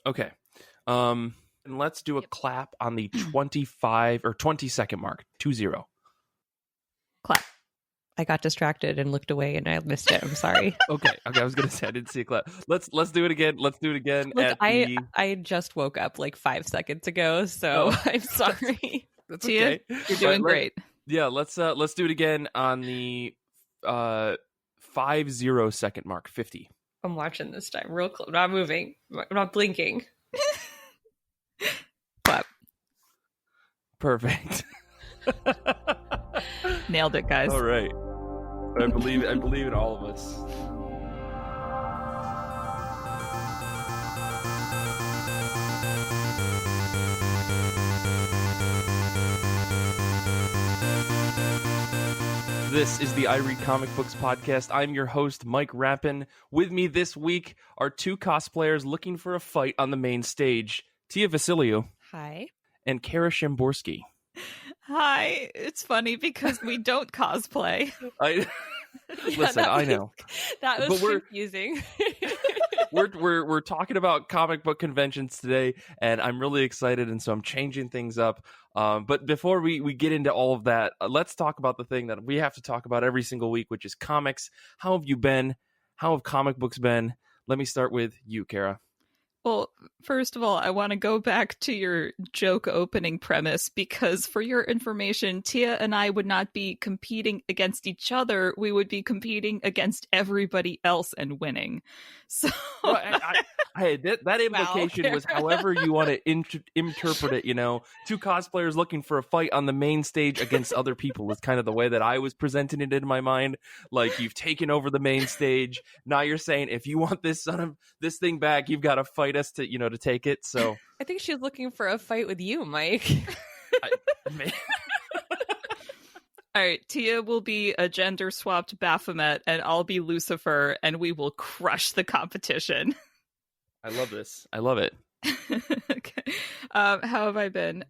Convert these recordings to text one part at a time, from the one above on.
Okay. And let's do a clap on the 25 or 20-second mark. 2-0. Clap. I got distracted and looked away and I missed it. I'm sorry. Okay. I was gonna say I didn't see a clap. Let's do it again. Look, I just woke up like 5 seconds ago, so I'm sorry. That's Tia, okay. you're doing great. Yeah, let's do it again on the 50 second mark. 50. I'm watching this time real close. I'm not moving. I'm not blinking. Clap. Perfect. Nailed it, guys. All right. I believe in all of us. This is the I Read Comic Books podcast. I'm your host, Mike Rappin. With me this week are two cosplayers looking for a fight on the main stage, Tia Vasiliou. Hi. And Kara Shamborsky. Hi. It's funny because we don't cosplay. Listen, I know. That was confusing. we're talking about comic book conventions today, and I'm really excited, and so I'm changing things up. But before we get into all of that, let's talk about the thing that we have to talk about every single week, which is comics. How have you been? How have comic books been? Let me start with you, Kara. Well, first of all, I want to go back to your joke opening premise because for your information, Tia and I would not be competing against each other. We would be competing against everybody else and winning. So well, that implication was however you want to interpret it. You know, two cosplayers looking for a fight on the main stage against other people is kind of the way that I was presenting it in my mind. Like, you've taken over the main stage. Now you're saying if you want this thing back, you've got to fight us to take it. So I think she's looking for a fight with you, Mike. All right, Tia will be a gender-swapped Baphomet, and I'll be Lucifer, and we will crush the competition. I love this. I love it. Okay. How have I been?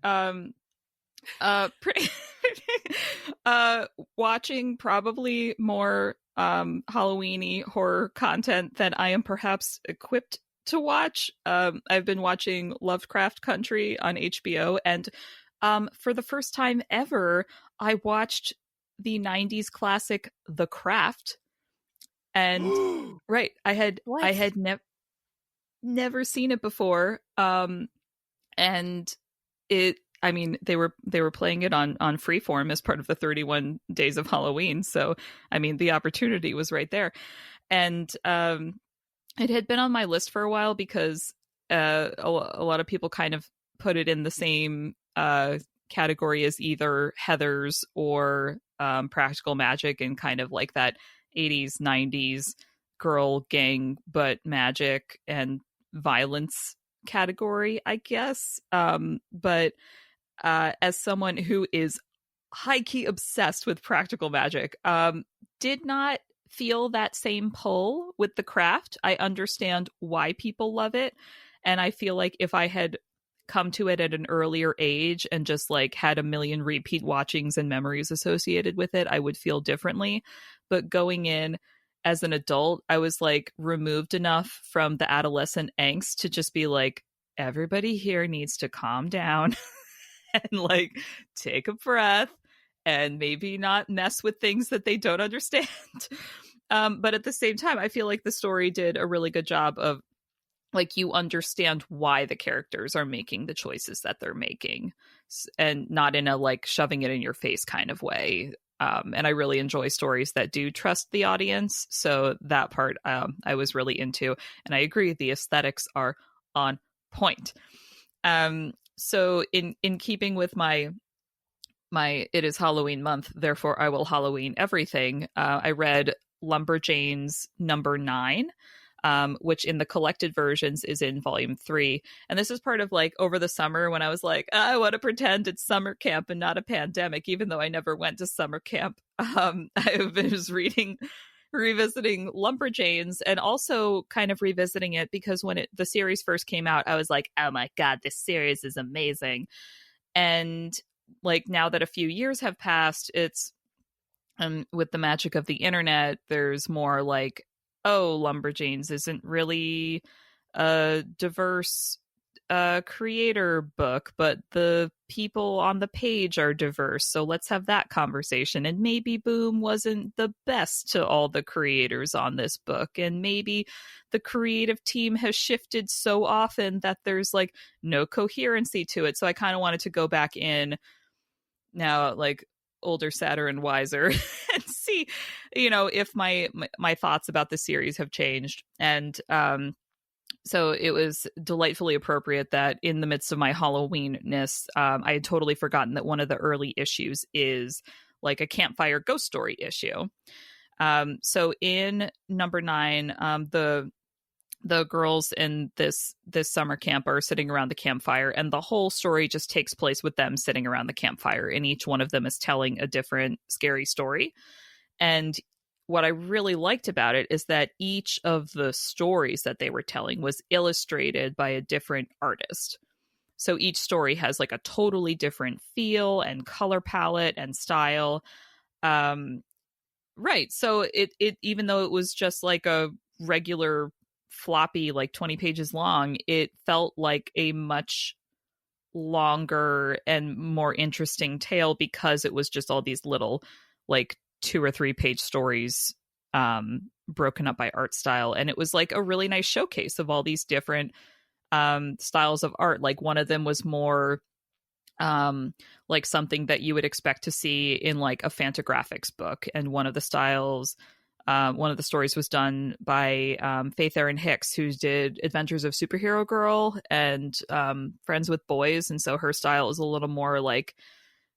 Watching probably more Halloween-y horror content than I am perhaps equipped to watch. I've been watching Lovecraft Country on HBO, and for the first time ever, I watched the 90s classic The Craft. And right, I had never seen it before. And it, I mean, they were playing it on Freeform as part of the 31 Days of Halloween. So, I mean, the opportunity was right there. And it had been on my list for a while because a lot of people kind of put it in the same category as either Heathers or Practical Magic, and kind of like that 80s, 90s girl gang but magic and violence category, I guess. But as someone who is high-key obsessed with Practical Magic, did not feel that same pull with The Craft. I understand why people love it, and I feel like if I had come to it at an earlier age and just like had a million repeat watchings and memories associated with it, I would feel differently. But going in as an adult, I was like removed enough from the adolescent angst to just be like, everybody here needs to calm down and like take a breath and maybe not mess with things that they don't understand. But at the same time, I feel like the story did a really good job of like, you understand why the characters are making the choices that they're making, and not in a like shoving it in your face kind of way. And I really enjoy stories that do trust the audience. So that part I was really into, and I agree the aesthetics are on point. So in keeping with my it is Halloween month, therefore I will Halloween everything. I read Lumberjanes number 9. Which in the collected versions is in volume 3. And this is part of like over the summer when I was like, I want to pretend it's summer camp and not a pandemic, even though I never went to summer camp. I was revisiting Lumberjanes, and also kind of revisiting it because when the series first came out, I was like, oh my God, this series is amazing. And like now that a few years have passed, it's with the magic of the internet, there's more like, oh, Lumberjanes isn't really a diverse a creator book, but the people on the page are diverse, so let's have that conversation. And maybe Boom wasn't the best to all the creators on this book, and maybe the creative team has shifted so often that there's like no coherency to it. So I kind of wanted to go back in now, like older, sadder, and wiser, and see, if my thoughts about the series have changed. And so it was delightfully appropriate that in the midst of my Halloweenness, I had totally forgotten that one of the early issues is like a campfire ghost story issue. So in number 9, the girls in this summer camp are sitting around the campfire, and the whole story just takes place with them sitting around the campfire, and each one of them is telling a different scary story. And what I really liked about it is that each of the stories that they were telling was illustrated by a different artist. So each story has like a totally different feel and color palette and style. Right. So it even though it was just like a regular floppy, like 20 pages long, it felt like a much longer and more interesting tale because it was just all these little like 2 or 3 page stories broken up by art style. And it was like a really nice showcase of all these different styles of art. Like one of them was more like something that you would expect to see in like a Fantagraphics book. And one of the stories was done by Faith Erin Hicks, who did Adventures of Superhero Girl and Friends with Boys. And so her style is a little more like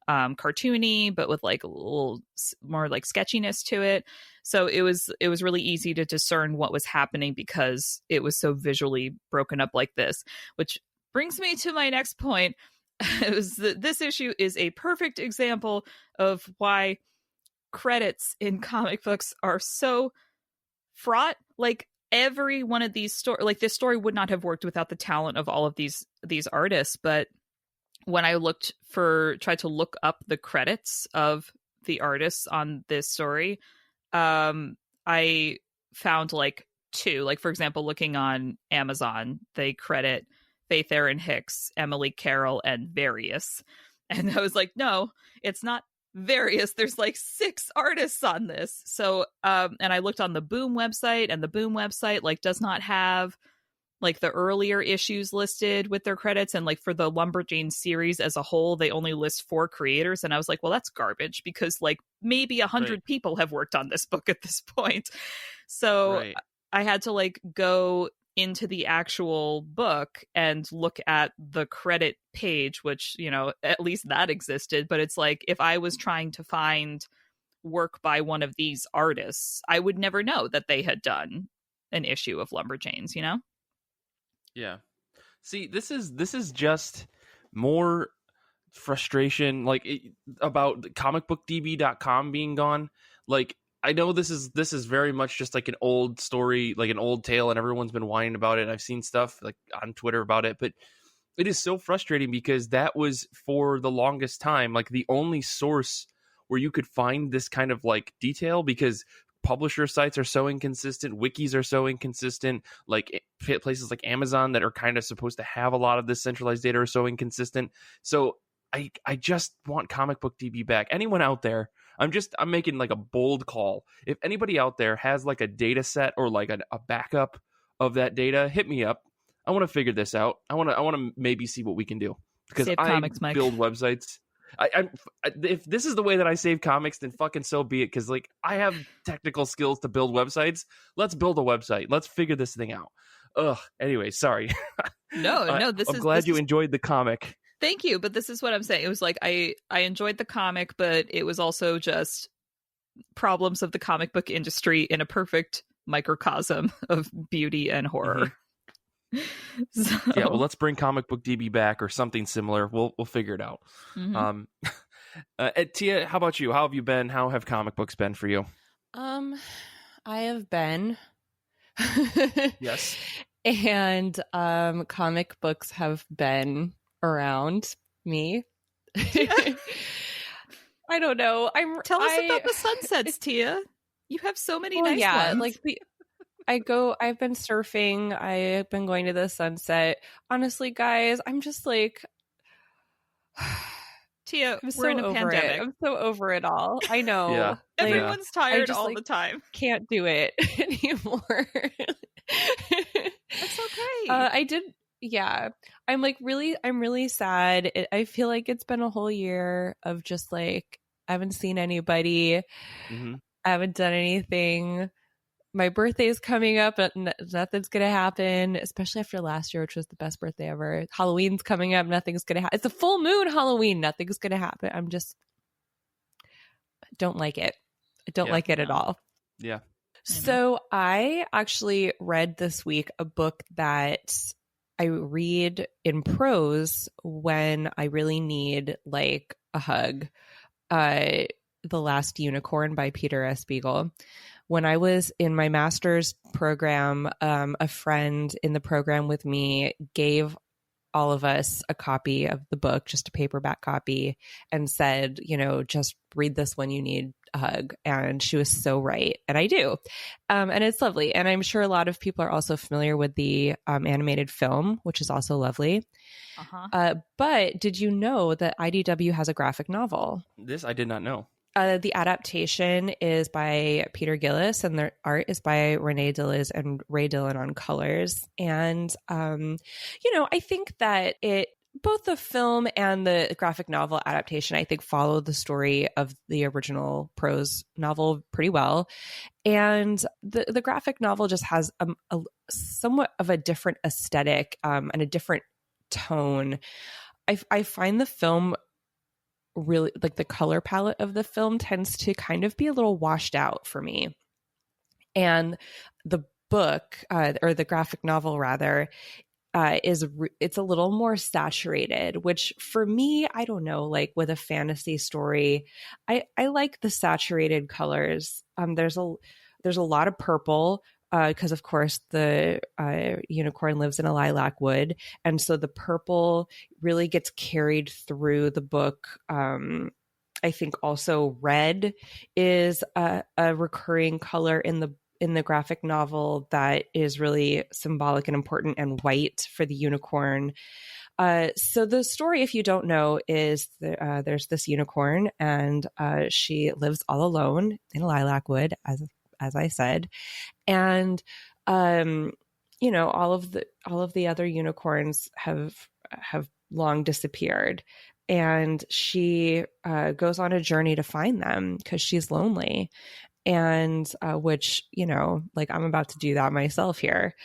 cartoony, but with like a little more like sketchiness to it. So it was really easy to discern what was happening because it was so visually broken up like this, which brings me to my next point. This issue is a perfect example of why credits in comic books are so fraught. Like every one of these like this story would not have worked without the talent of all of these artists. But when I tried to look up the credits of the artists on this story, I found like 2. Like, for example, looking on Amazon, they credit Faith Erin Hicks, Emily Carroll, and Various. And I was like, no, it's not Various. There's like 6 artists on this. So, and I looked on the Boom website, and the Boom website like does not have like the earlier issues listed with their credits. And like for the Lumberjanes series as a whole, they only list 4 creators. And I was like, well, that's garbage because like maybe 100 people have worked on this book at this point. So I had to like go into the actual book and look at the credit page, which, at least that existed. But it's like, if I was trying to find work by one of these artists, I would never know that they had done an issue of Lumberjanes, Yeah. See, this is just more frustration about comicbookdb.com being gone. Like, I know this is very much just like an old story, like an old tale, and everyone's been whining about it. And I've seen stuff like on Twitter about it, but it is so frustrating because that was for the longest time like the only source where you could find this kind of like detail, because publisher sites are so inconsistent, wikis are so inconsistent, like places like Amazon that are kind of supposed to have a lot of this centralized data are so inconsistent. So I just want Comic Book DB back. Anyone out there, I'm making like a bold call. If anybody out there has like a data set or like a backup of that data, hit me up. I want to figure this out. I want to maybe see what we can do, because Save comics, Mike. Build websites. If this is the way that I save comics, then fucking so be it. Because like I have technical skills to build websites. Let's build a website. Let's figure this thing out. Anyway, sorry. No. I'm glad you enjoyed the comic. Thank you, but this is what I'm saying. It was like I enjoyed the comic, but it was also just problems of the comic book industry in a perfect microcosm of beauty and horror. So. Yeah, well, let's bring Comic Book DB back or something similar. We'll figure it out. Tia, how about you? How have you been? How have comic books been for you? I have been. Yes. And comic books have been around me. I don't know. Tell us about the sunsets, Tia. You have so many nice ones. Like I've been surfing. I've been going to the sunset. Honestly, guys, I'm just like, Tia, I'm we're in a over pandemic. it. I'm so over it all. I know. Yeah. Like, Everyone's I tired just, all like, the time. can't do it anymore. That's okay. I did. Yeah. I'm really sad. I feel like it's been a whole year of just like, I haven't seen anybody. Mm-hmm. I haven't done anything. My birthday is coming up, but nothing's going to happen, especially after last year, which was the best birthday ever. Halloween's coming up. Nothing's going to happen. It's a full moon Halloween. Nothing's going to happen. I'm just don't like it. I don't like it at all. Yeah. So I actually read this week a book that I read in prose when I really need like a hug. The Last Unicorn by Peter S. Beagle. When I was in my master's program, a friend in the program with me gave all of us a copy of the book, just a paperback copy, and said, just read this when you need a hug. And she was so right. And I do. And it's lovely. And I'm sure a lot of people are also familiar with the animated film, which is also lovely. But did you know that IDW has a graphic novel? This I did not know. The adaptation is by Peter Gillis, and the art is by Renee Dillis and Ray Dillon on colors. And, I think that both the film and the graphic novel adaptation, I think, follow the story of the original prose novel pretty well. And the graphic novel just has a somewhat of a different aesthetic and a different tone. I find the film really, like, the color palette of the film tends to kind of be a little washed out for me. And the book, or the graphic novel rather, it's a little more saturated, which for me, I don't know, like with a fantasy story, I like the saturated colors. There's a lot of purple, because of course the unicorn lives in a lilac wood, and so the purple really gets carried through the book. I think also red is a recurring color in the graphic novel that is really symbolic and important, and white for the unicorn. So the story, if you don't know, is there's this unicorn, and she lives all alone in a lilac wood, as I said, and all of the other unicorns have long disappeared, and she goes on a journey to find them because she's lonely. And which, like, I'm about to do that myself here.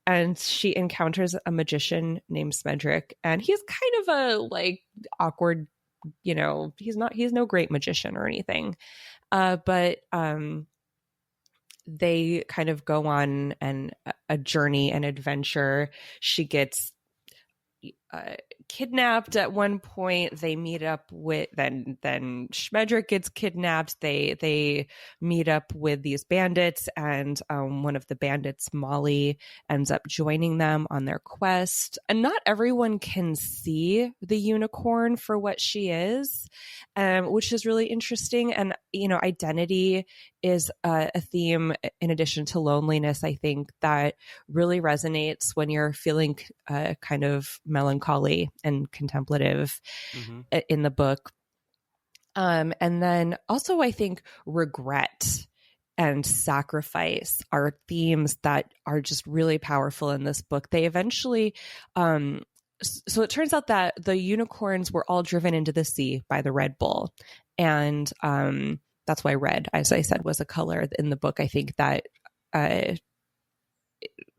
And she encounters a magician named Smedrick, and he's kind of a like awkward, he's no great magician or anything. But they kind of go on a journey, an adventure. She gets kidnapped at one point. They meet up with then Schmedrick gets kidnapped. They meet up with these bandits, and one of the bandits, Molly, ends up joining them on their quest. And not everyone can see the unicorn for what she is, which is really interesting. And identity is a theme, in addition to loneliness, I think, that really resonates when you're feeling kind of melancholy and contemplative in the book. And then also, I think regret and sacrifice are themes that are just really powerful in this book. They eventually, so it turns out that the unicorns were all driven into the sea by the Red Bull. And that's why red, as I said, was a color in the book. I think that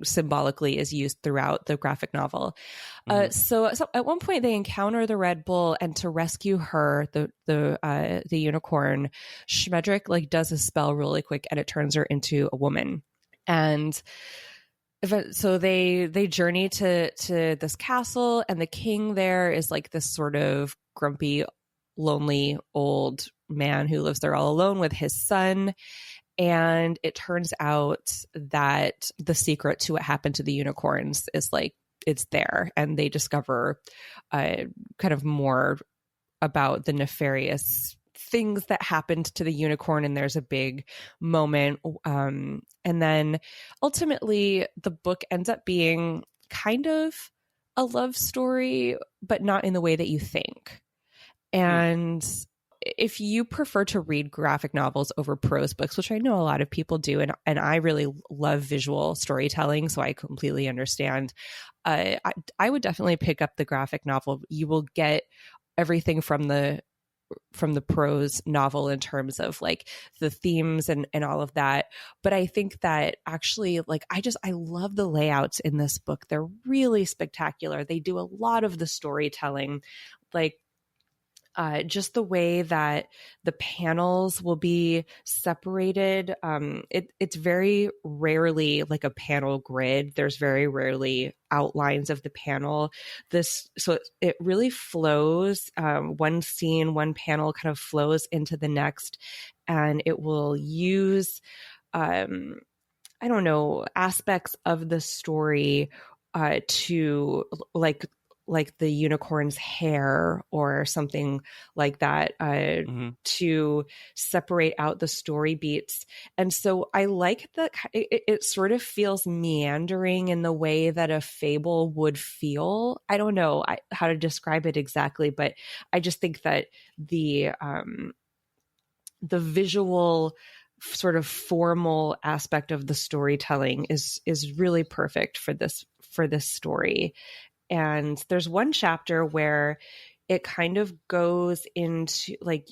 symbolically is used throughout the graphic novel. So at one point they encounter the Red Bull, and to rescue her, the unicorn, Schmedrick like does a spell really quick, and it turns her into a woman. And so they journey to this castle, and the king there is like this sort of grumpy, lonely old man who lives there all alone with his son. And it turns out that the secret to what happened to the unicorns is like, it's there. And they discover kind of more about the nefarious things that happened to the unicorn, and there's a big moment. And then ultimately the book ends up being kind of a love story, but not in the way that you think. And if you prefer to read graphic novels over prose books, which I know a lot of people do, and I really love visual storytelling, so I completely understand, I would definitely pick up the graphic novel. You will get everything from the prose novel in terms of like the themes and all of that. But I think that actually, like, I love the layouts in this book. They're really spectacular. They do a lot of the storytelling, like just the way that the panels will be separated. It's very rarely like a panel grid. There's very rarely outlines of the panel. So it really flows. One scene, one panel kind of flows into the next, and it will use, I don't know, aspects of the story to like the unicorn's hair or something like that to separate out the story beats. And so I like that it sort of feels meandering in the way that a fable would feel. I don't know how to describe it exactly, but I just think that the visual sort of formal aspect of the storytelling is really perfect for this story. And there's one chapter where it kind of goes into, like,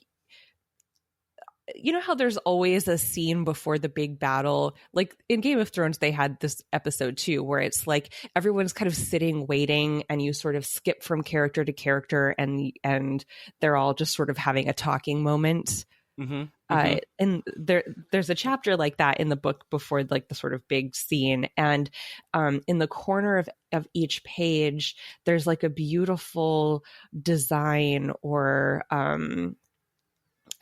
you know how there's always a scene before the big battle? Like in Game of Thrones, they had this episode too, where it's like everyone's kind of sitting, waiting, and you sort of skip from character to character, and they're all just sort of having a talking moment. And there's a chapter like that in the book before like the sort of big scene, and in the corner of each page there's like a beautiful design, or I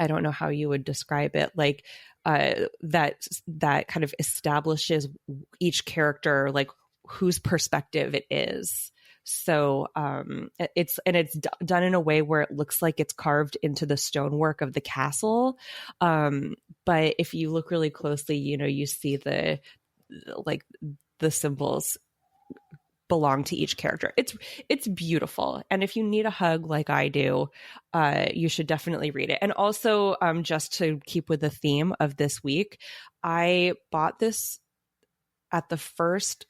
don't know how you would describe it, like that kind of establishes each character, like whose perspective it is. So it's done in a way where it looks like it's carved into the stonework of the castle. But if you look really closely, you know, you see the symbols belong to each character. It's beautiful. And if you need a hug like I do, you should definitely read it. And also, just to keep with the theme of this week, I bought this at the first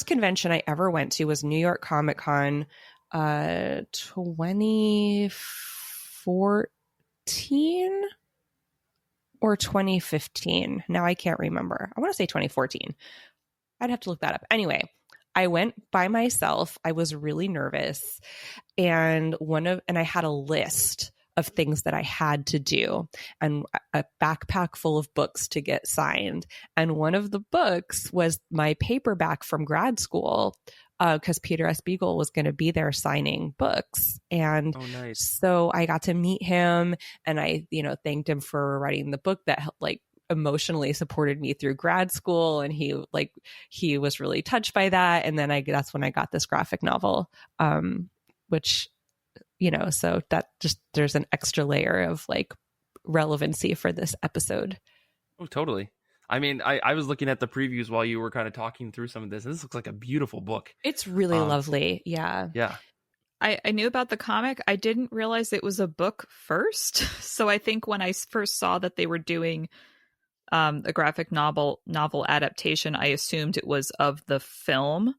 convention I ever went to was New York Comic Con 2014 or 2015. Now I can't remember. I want to say 2014. I'd have to look that up. Anyway, I went by myself. I was really nervous, and I had a list of things that I had to do and a backpack full of books to get signed. And one of the books was my paperback from grad school, because Peter S. Beagle was going to be there signing books. And so I got to meet him, and I, thanked him for writing the book that like emotionally supported me through grad school. And he was really touched by that. And then that's when I got this graphic novel, which, so that just, there's an extra layer of like relevancy for this episode. Oh, totally. I mean, I was looking at the previews while you were kind of talking through some of this. This looks like a beautiful book. It's really lovely. Yeah. Yeah. I knew about the comic. I didn't realize it was a book first. So I think when I first saw that they were doing a graphic novel adaptation, I assumed it was of the film.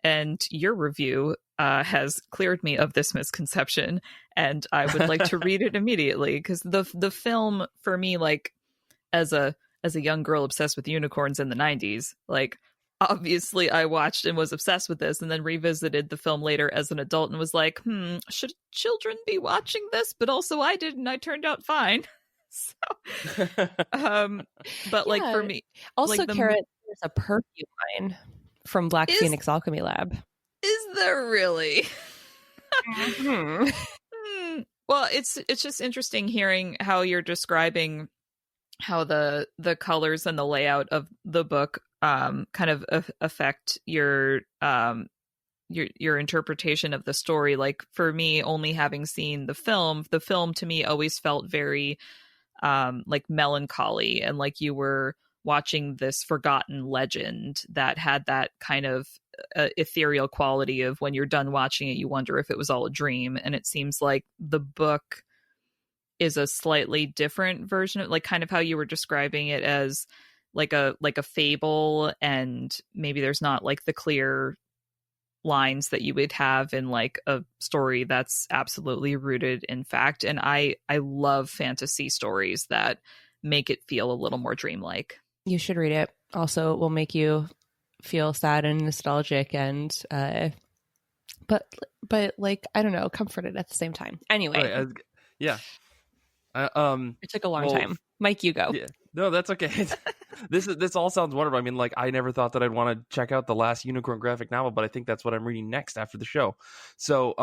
And your review has cleared me of this misconception, and I would like to read it immediately, because the film, for me, like as a young girl obsessed with unicorns in the 90s, like obviously I watched and was obsessed with this, and then revisited the film later as an adult and was like, should children be watching this? But also I didn't. I turned out fine. So, but like for me, also, like Carrot, there's a perfume line from Black Phoenix Alchemy Lab. Is there really? Mm-hmm. Well, it's just interesting hearing how you're describing how the colors and the layout of the book kind of affect your interpretation of the story. Like for me, only having seen the film to me always felt very like melancholy, and like you were watching this forgotten legend that had that kind of ethereal quality of when you're done watching it, you wonder if it was all a dream. And it seems like the book is a slightly different version of, like, kind of how you were describing it as like a fable, and maybe there's not like the clear lines that you would have in like a story that's absolutely rooted in fact. And I love fantasy stories that make it feel a little more dreamlike. You should read it. Also, it will make you feel sad and nostalgic, and but like, I don't know, comforted at the same time. Anyway, yeah. It took a long time. Mike, you go. Yeah. No, that's okay. This all sounds wonderful. I mean, like, I never thought that I'd want to check out the last Unicorn graphic novel, but I think that's what I'm reading next after the show. So,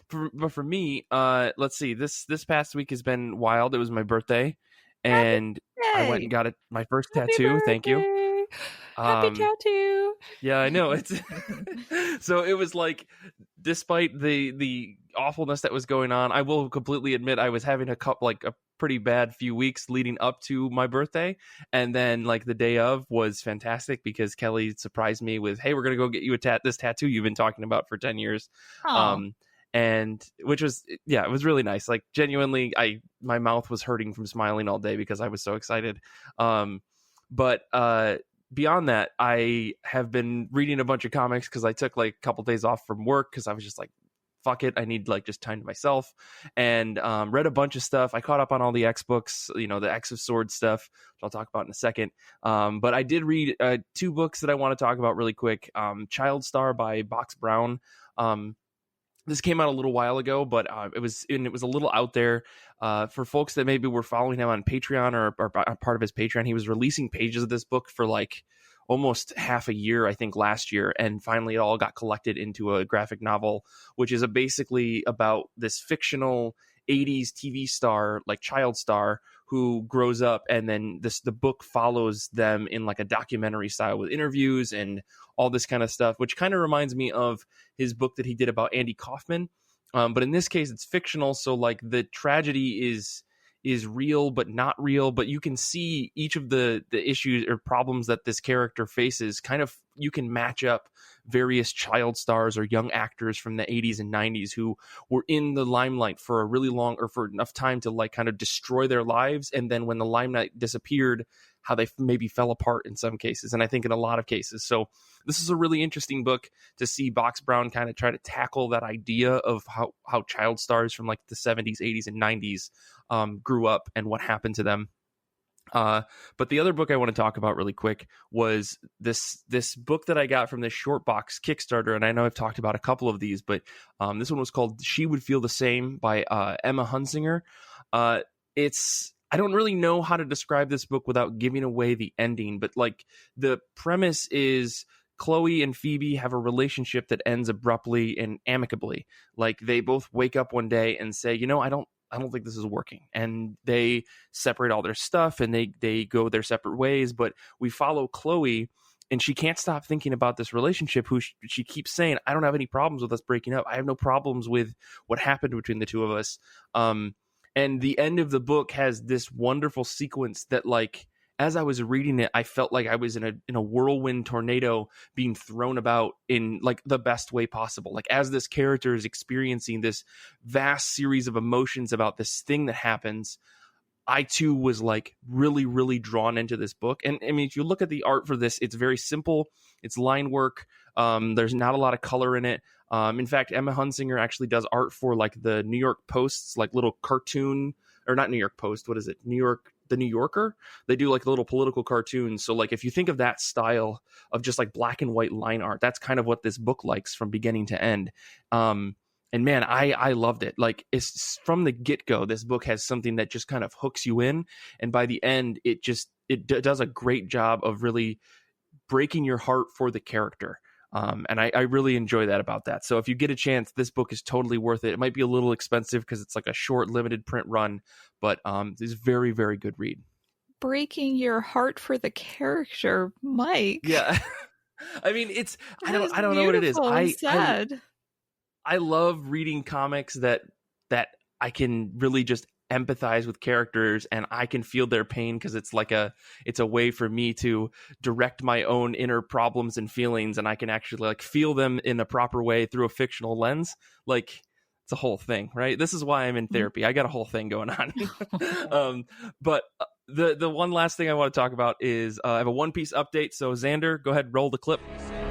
for me, let's see. This past week has been wild. It was my birthday, and I went and got my first tattoo. Birthday. Thank you. Happy tattoo. Yeah, I know. It's so it was like, despite the awfulness that was going on, I will completely admit I was having a pretty bad few weeks leading up to my birthday, and then like the day of was fantastic because Kelly surprised me with, "Hey, we're gonna go get you this tattoo you've been talking about for 10 years." And which was, yeah, it was really nice. Like, genuinely, my mouth was hurting from smiling all day because I was so excited. But beyond that, I have been reading a bunch of comics because I took like a couple days off from work because I was just like, fuck it, I need like just time to myself, and read a bunch of stuff. I caught up on all the X books, the X of Swords stuff, which I'll talk about in a second. But I did read 2 books that I want to talk about really quick. Child Star by Box Brown. This came out a little while ago, but it was a little out there for folks that maybe were following him on Patreon or are part of his Patreon. He was releasing pages of this book for like almost half a year, I think, last year, and finally it all got collected into a graphic novel, which is basically about this fictional 80s TV star, like child star, who grows up, and then the book follows them in like a documentary style with interviews and all this kind of stuff, which kind of reminds me of his book that he did about Andy Kaufman. But in this case, it's fictional, so like the tragedy is real but not real, but you can see each of the issues or problems that this character faces. Kind of, you can match up various child stars or young actors from the 80s and 90s who were in the limelight for a really long, or for enough time to like kind of destroy their lives, and then when the limelight disappeared, how they maybe fell apart in some cases, and I think in a lot of cases. So this is a really interesting book to see Box Brown kind of try to tackle that idea of how child stars from like the 70s, 80s, and 90s grew up and what happened to them. But the other book I want to talk about really quick was this book that I got from this short box Kickstarter, and I know I've talked about a couple of these, but this one was called She Would Feel the Same by Emma Hunsinger. I don't really know how to describe this book without giving away the ending, but like the premise is Chloe and Phoebe have a relationship that ends abruptly and amicably. Like, they both wake up one day and say, I don't think this is working, and they separate all their stuff and they go their separate ways. But we follow Chloe, and she can't stop thinking about this relationship, who she keeps saying, I don't have any problems with us breaking up. I have no problems with what happened between the two of us. And the end of the book has this wonderful sequence that, like, as I was reading it, I felt like I was in a whirlwind tornado being thrown about in like the best way possible. Like, as this character is experiencing this vast series of emotions about this thing that happens, I too was like really, really drawn into this book. And I mean, if you look at the art for this, it's very simple. It's line work. There's not a lot of color in it. In fact, Emma Hunsinger actually does art for like the New York Post's like little cartoon, or not New York Post. What is it? The New Yorker. They do like little political cartoons. So like, if you think of that style of just like black and white line art, that's kind of what this book likes from beginning to end. And man, I loved it. Like, it's from the get-go, this book has something that just kind of hooks you in. And by the end, it does a great job of really breaking your heart for the character. And I really enjoy that about that. So if you get a chance, this book is totally worth it. It might be a little expensive because it's like a short, limited print run, but it's a very, very good read. Breaking your heart for the character, Mike. Yeah. I mean, I don't know what it is. Sad. I love reading comics that I can really just empathize with characters and I can feel their pain because it's a way for me to direct my own inner problems and feelings, and I can actually like feel them in a proper way through a fictional lens. Like, it's a whole thing, right? This is why I'm in therapy. I got a whole thing going on. But the one last thing I want to talk about is I have a One Piece update. So Xander, go ahead, roll the clip.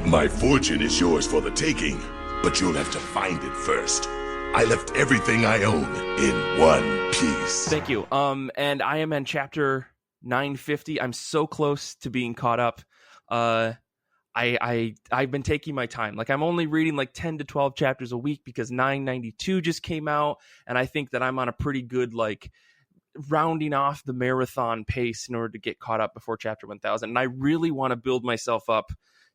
My fortune is yours for the taking, but you'll have to find it first. I left everything I own in One Piece. Thank you. And I am in chapter 950. I'm so close to being caught up. I've been taking my time. Like, I'm only reading like 10 to 12 chapters a week because 992 just came out, and I think that I'm on a pretty good like rounding off the marathon pace in order to get caught up before chapter 1000. And I really want to build myself up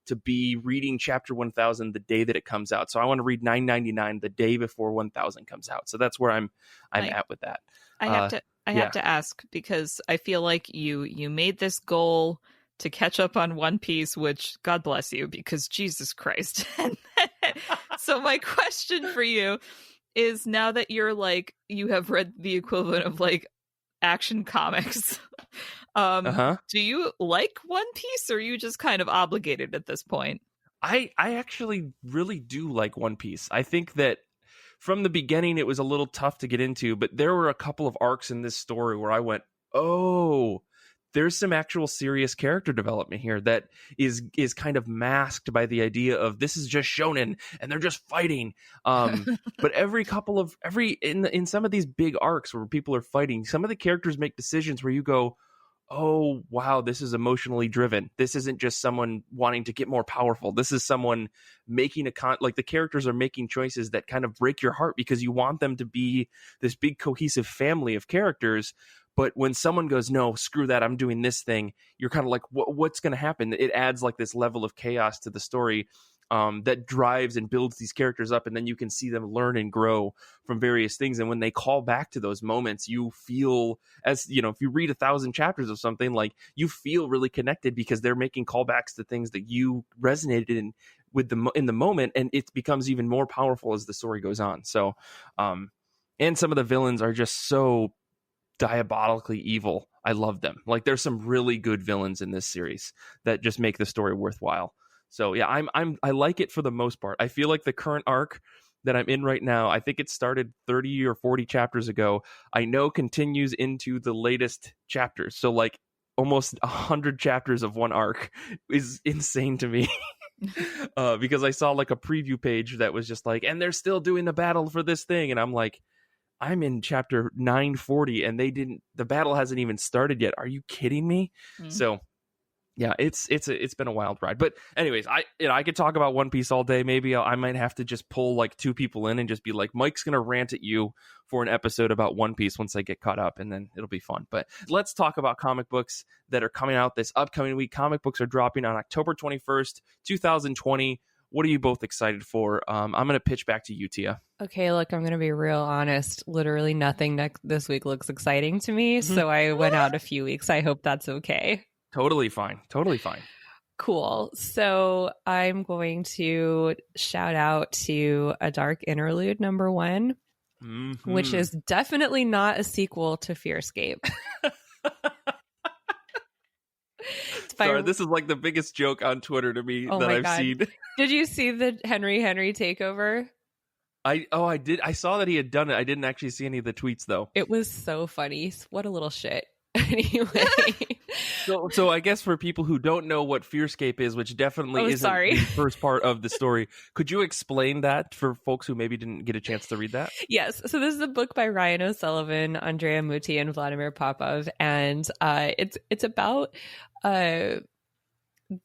to be reading chapter 1000 the day that it comes out. So I want to read 999 the day before 1000 comes out. So that's where I'm at with that. I have to ask, because I feel like you made this goal to catch up on One Piece, which God bless you, because Jesus Christ. So my question for you is, now that you're like, you have read the equivalent of like Action Comics, do you like One Piece, or are you just kind of obligated at this point? I actually really do like One Piece. I think that from the beginning it was a little tough to get into, but there were a couple of arcs in this story where I went, oh, there's some actual serious character development here that is kind of masked by the idea of this is just shonen and they're just fighting. But in some of these big arcs where people are fighting, some of the characters make decisions where you go, oh, wow, this is emotionally driven. This isn't just someone wanting to get more powerful. This is someone making like the characters are making choices that kind of break your heart because you want them to be this big cohesive family of characters. But when someone goes, no, screw that, I'm doing this thing, you're kind of like, what's going to happen? It adds like this level of chaos to the story that drives and builds these characters up. And then you can see them learn and grow from various things. And when they call back to those moments, you feel, as you know, if you read 1,000 chapters of something, like you feel really connected because they're making callbacks to things that you resonated in with in the moment. And it becomes even more powerful as the story goes on. So, and some of the villains are just so diabolically evil. I love them. Like, there's some really good villains in this series that just make the story worthwhile. So yeah, I like it for the most part. I feel like the current arc that I'm in right now, I think it started 30 or 40 chapters ago. I know continues into the latest chapters. So like almost 100 chapters of one arc is insane to me. Because I saw like a preview page that was just like, and they're still doing the battle for this thing, and I'm like, I'm in chapter 940 and the battle hasn't even started yet. Are you kidding me? So yeah, it's been a wild ride. But anyways, I could talk about One Piece all day. Maybe I might have to just pull like 2 people in and just be like, Mike's going to rant at you for an episode about One Piece once I get caught up, and then it'll be fun. But let's talk about comic books that are coming out this upcoming week. Comic books are dropping on October 21st, 2020. What are you both excited for? I'm going to pitch back to you, Tia. Okay, look, I'm going to be real honest. Literally nothing this week looks exciting to me, so I went out a few weeks. I hope that's okay. Totally fine. Cool. So I'm going to shout out to A Dark Interlude #1, which is definitely not a sequel to Fearscape. Sorry, this is like the biggest joke on Twitter to me that I've seen. Did you see the Henry takeover? I did. I saw that he had done it. I didn't actually see any of the tweets though. It was so funny. What a little shit. Anyway. So I guess for people who don't know what Fearscape is, which definitely isn't the first part of the story, could you explain that for folks who maybe didn't get a chance to read that? Yes. So this is a book by Ryan O'Sullivan, Andrea Muti, and Vladimir Popov, and it's about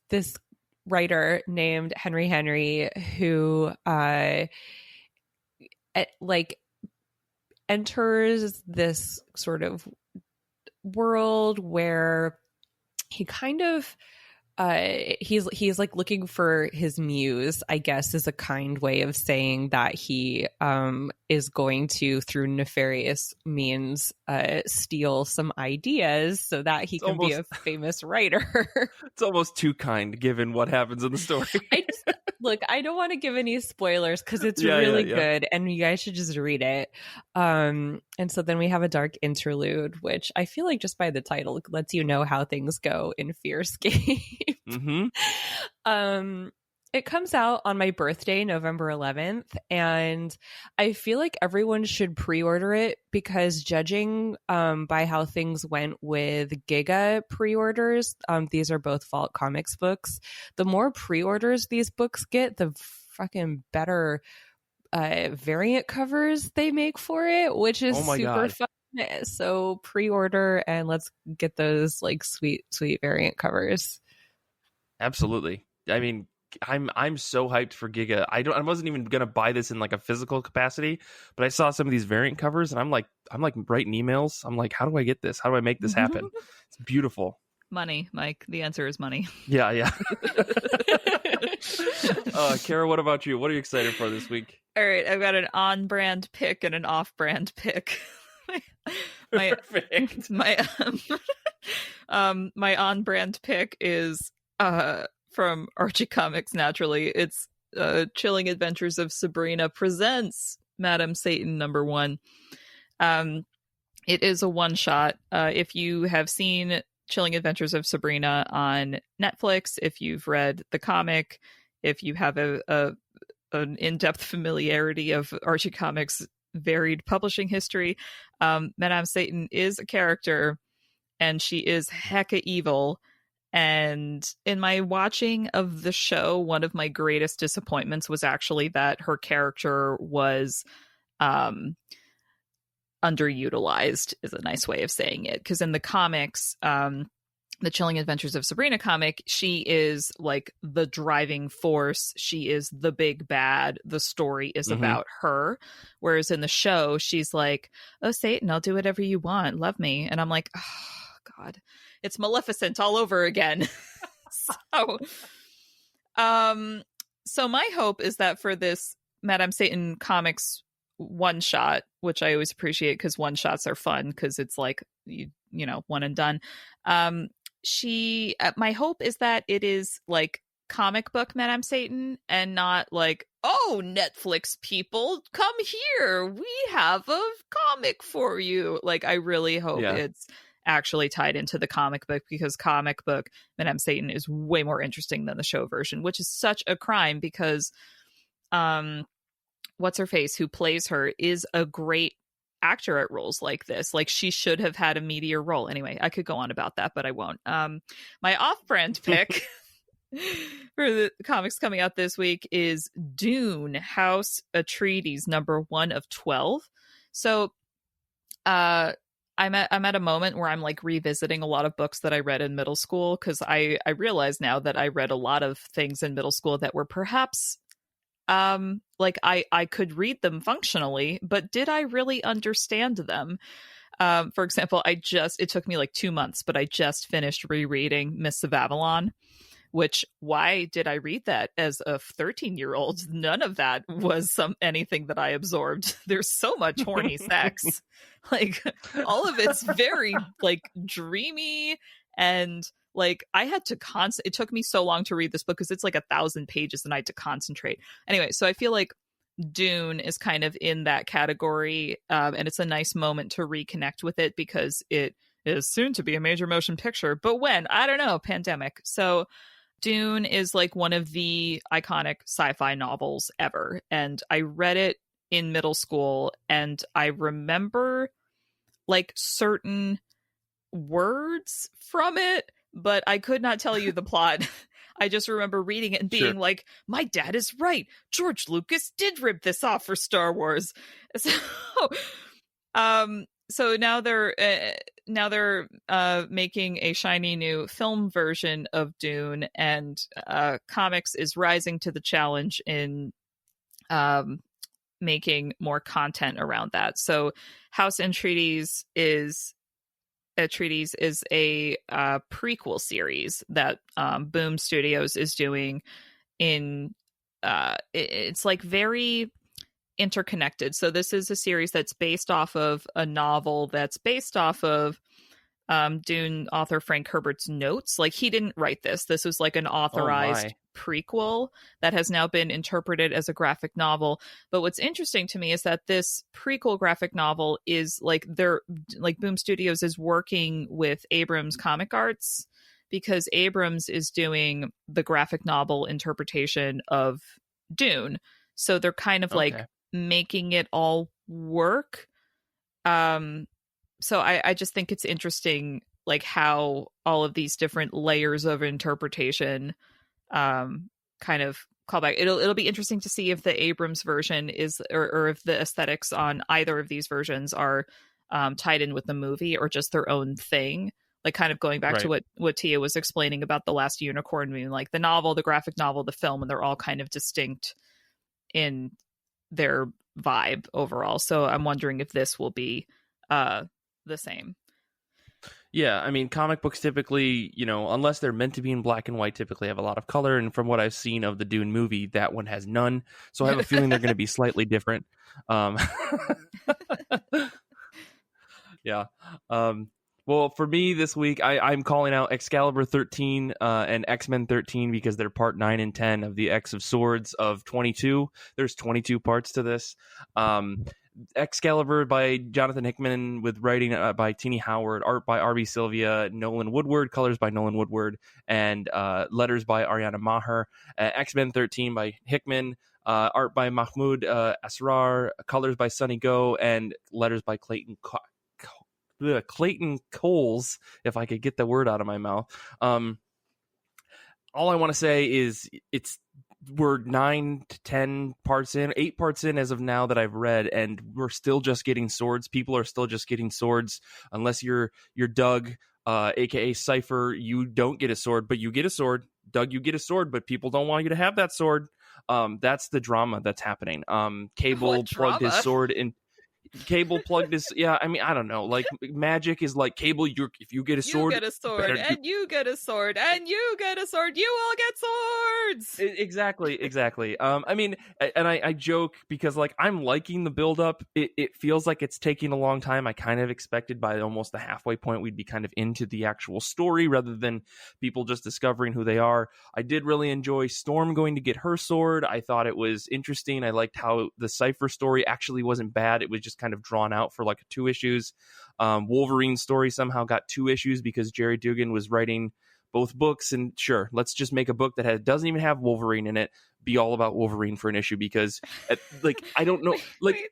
this writer named Henry who enters this sort of world where he kind of he's like looking for his muse, I guess, is a kind way of saying that he is going to, through nefarious means, steal some ideas so that he can be a famous writer. It's almost too kind given what happens in the story. Look, I don't want to give any spoilers because it's really good and you guys should just read it. And so then we have a dark interlude, which I feel like just by the title lets you know how things go in Fearscape. It comes out on my birthday, November 11th, and I feel like everyone should pre-order it because judging by how things went with Giga pre-orders, these are both Vault Comics books, the more pre-orders these books get, the fucking better variant covers they make for it, which is super fun. So pre-order and let's get those like sweet variant covers. Absolutely. I mean, I'm so hyped for Giga. I wasn't even gonna buy this in like a physical capacity, but I saw some of these variant covers and I'm like writing emails. I'm like, how do I get this? How do I make this happen? It's beautiful. Money, Mike. The answer is money. Yeah. Kara, what about you? What are you excited for this week? All right, I've got an on-brand pick and an off-brand pick. Perfect. My on-brand pick is from Archie Comics, naturally. It's Chilling Adventures of Sabrina presents Madam Satan #1. It is a one-shot. If you have seen Chilling Adventures of Sabrina on Netflix, if you've read the comic, if you have an in-depth familiarity of Archie Comics' varied publishing history, Madame Satan is a character, and she is hecka evil. And in my watching of the show, one of my greatest disappointments was actually that her character was underutilized, is a nice way of saying it. Because in the comics, the Chilling Adventures of Sabrina comic, she is like the driving force. She is the big bad. The story is about her. Whereas in the show, she's like, oh, Satan, I'll do whatever you want. Love me. And I'm like, oh, God. It's Maleficent all over again. So my hope is that for this Madame Satan comics one shot, which I always appreciate because one shots are fun because it's like, you know, one and done. My hope is that it is like comic book Madame Satan and not like, oh, Netflix people, come here. We have a comic for you. Like, I really hope it's actually tied into the comic book because comic book Madame Satan is way more interesting than the show version, which is such a crime because what's her face who plays her is a great actor at roles like this. Like, she should have had a meatier role. Anyway, I could go on about that, but I won't. My off-brand pick for the comics coming out this week is Dune House Atreides #1 of 12. So I'm at a moment where I'm like revisiting a lot of books that I read in middle school because I realize now that I read a lot of things in middle school that were perhaps like I could read them functionally, but did I really understand them? For example, it took me like 2 months, but I just finished rereading Mists of Avalon, which, why did I read that as a 13-year-old? None of that was anything that I absorbed. There's so much horny sex. Like, all of it's very like dreamy, and like I had to it took me so long to read this book because it's like 1,000 pages and I had to concentrate. Anyway, so I feel like Dune is kind of in that category, and it's a nice moment to reconnect with it because it is soon to be a major motion picture. But when? I don't know, pandemic. So Dune is like one of the iconic sci-fi novels ever. And I read it in middle school and I remember like certain words from it, but I could not tell you the plot. I just remember reading it and being like, my dad is right. George Lucas did rip this off for Star Wars. So now they're making a shiny new film version of Dune, and comics is rising to the challenge in making more content around that. So House Atreides is a prequel series that Boom Studios is doing in it's like very interconnected. So this is a series that's based off of a novel that's based off of Dune author Frank Herbert's notes. Like, he didn't write this. This was like an authorized prequel that has now been interpreted as a graphic novel. But what's interesting to me is that this prequel graphic novel is like, Boom Studios is working with Abrams Comic Arts, because Abrams is doing the graphic novel interpretation of Dune. So they're kind of like making it all work. So I just think it's interesting, like, how all of these different layers of interpretation kind of call back. It'll be interesting to see if the Abrams version is, or if the aesthetics on either of these versions are tied in with the movie or just their own thing. Like, kind of going back to what Tia was explaining about The Last Unicorn, I mean, like the novel, the graphic novel, the film, and they're all kind of distinct in their vibe overall. So I'm wondering if this will be the same. Yeah, I mean, comic books typically, unless they're meant to be in black and white, typically have a lot of color. And from what I've seen of the Dune movie, that one has none. So I have a feeling they're going to be slightly different. Yeah. Well, for me this week, I'm calling out Excalibur 13 and X-Men 13 because they're part 9 and 10 of the X of Swords of 22. There's 22 parts to this. Excalibur by Jonathan Hickman with writing by Tini Howard, art by R.B. Sylvia, Nolan Woodward, colors by Nolan Woodward, and letters by Ariana Maher. X-Men 13 by Hickman, art by Mahmoud Asrar, colors by Sonny Go, and letters by Clayton Coles, if I could get the word out of my mouth. All I want to say is we're 9 to 10 parts in, 8 parts in as of now that I've read, and we're still just getting swords. People are still just getting swords. Unless you're Doug, aka Cypher, you don't get a sword, but you get a sword. Doug, you get a sword, but people don't want you to have that sword. That's the drama that's happening. Cable plugged his sword in. Cable plugged his, I mean, I don't know, like, magic is like, Cable, if you get a sword, you get a sword, and you get a sword, and you get a sword, you all get swords. Exactly. I mean, and I joke because, like, I'm liking the build up. It feels like it's taking a long time. I kind of expected by almost the halfway point we'd be kind of into the actual story rather than people just discovering who they are. I did really enjoy Storm going to get her sword. I thought it was interesting. I liked how the Cypher story actually wasn't bad. It was just kind of drawn out for like 2 issues. Wolverine's story somehow got 2 issues because Jerry Dugan was writing both books, and sure, let's just make a book that doesn't even have Wolverine in it be all about Wolverine for an issue, because I don't know, like,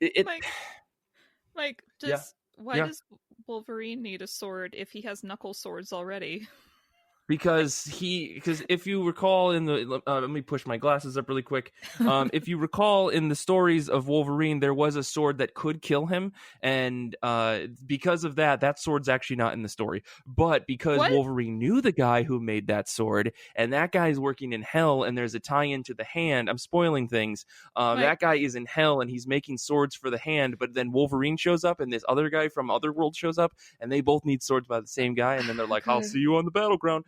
why does Wolverine need a sword if he has knuckle swords already? Because if you recall in the let me push my glasses up really quick. If you recall in the stories of Wolverine, there was a sword that could kill him, and because of that sword's actually not in the story. But because Wolverine knew the guy who made that sword, and that guy's working in hell, and there's a tie-in to the Hand. I'm spoiling things. That guy is in hell, and he's making swords for the Hand. But then Wolverine shows up, and this other guy from Otherworld shows up, and they both need swords by the same guy. And then they're like, "I'll see you on the battleground."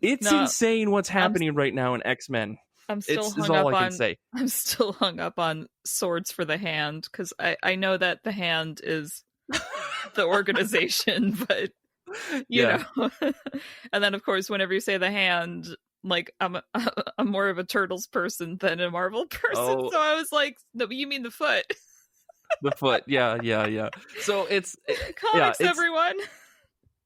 It's insane what's happening right now in X-Men. I'm still hung up on swords for the Hand, because I know that the Hand is the organization, but you know. And then of course, whenever you say the Hand, like, I'm more of a Turtles person than a Marvel person, so I was like, no, you mean the foot. The foot, yeah. So it's comics, everyone.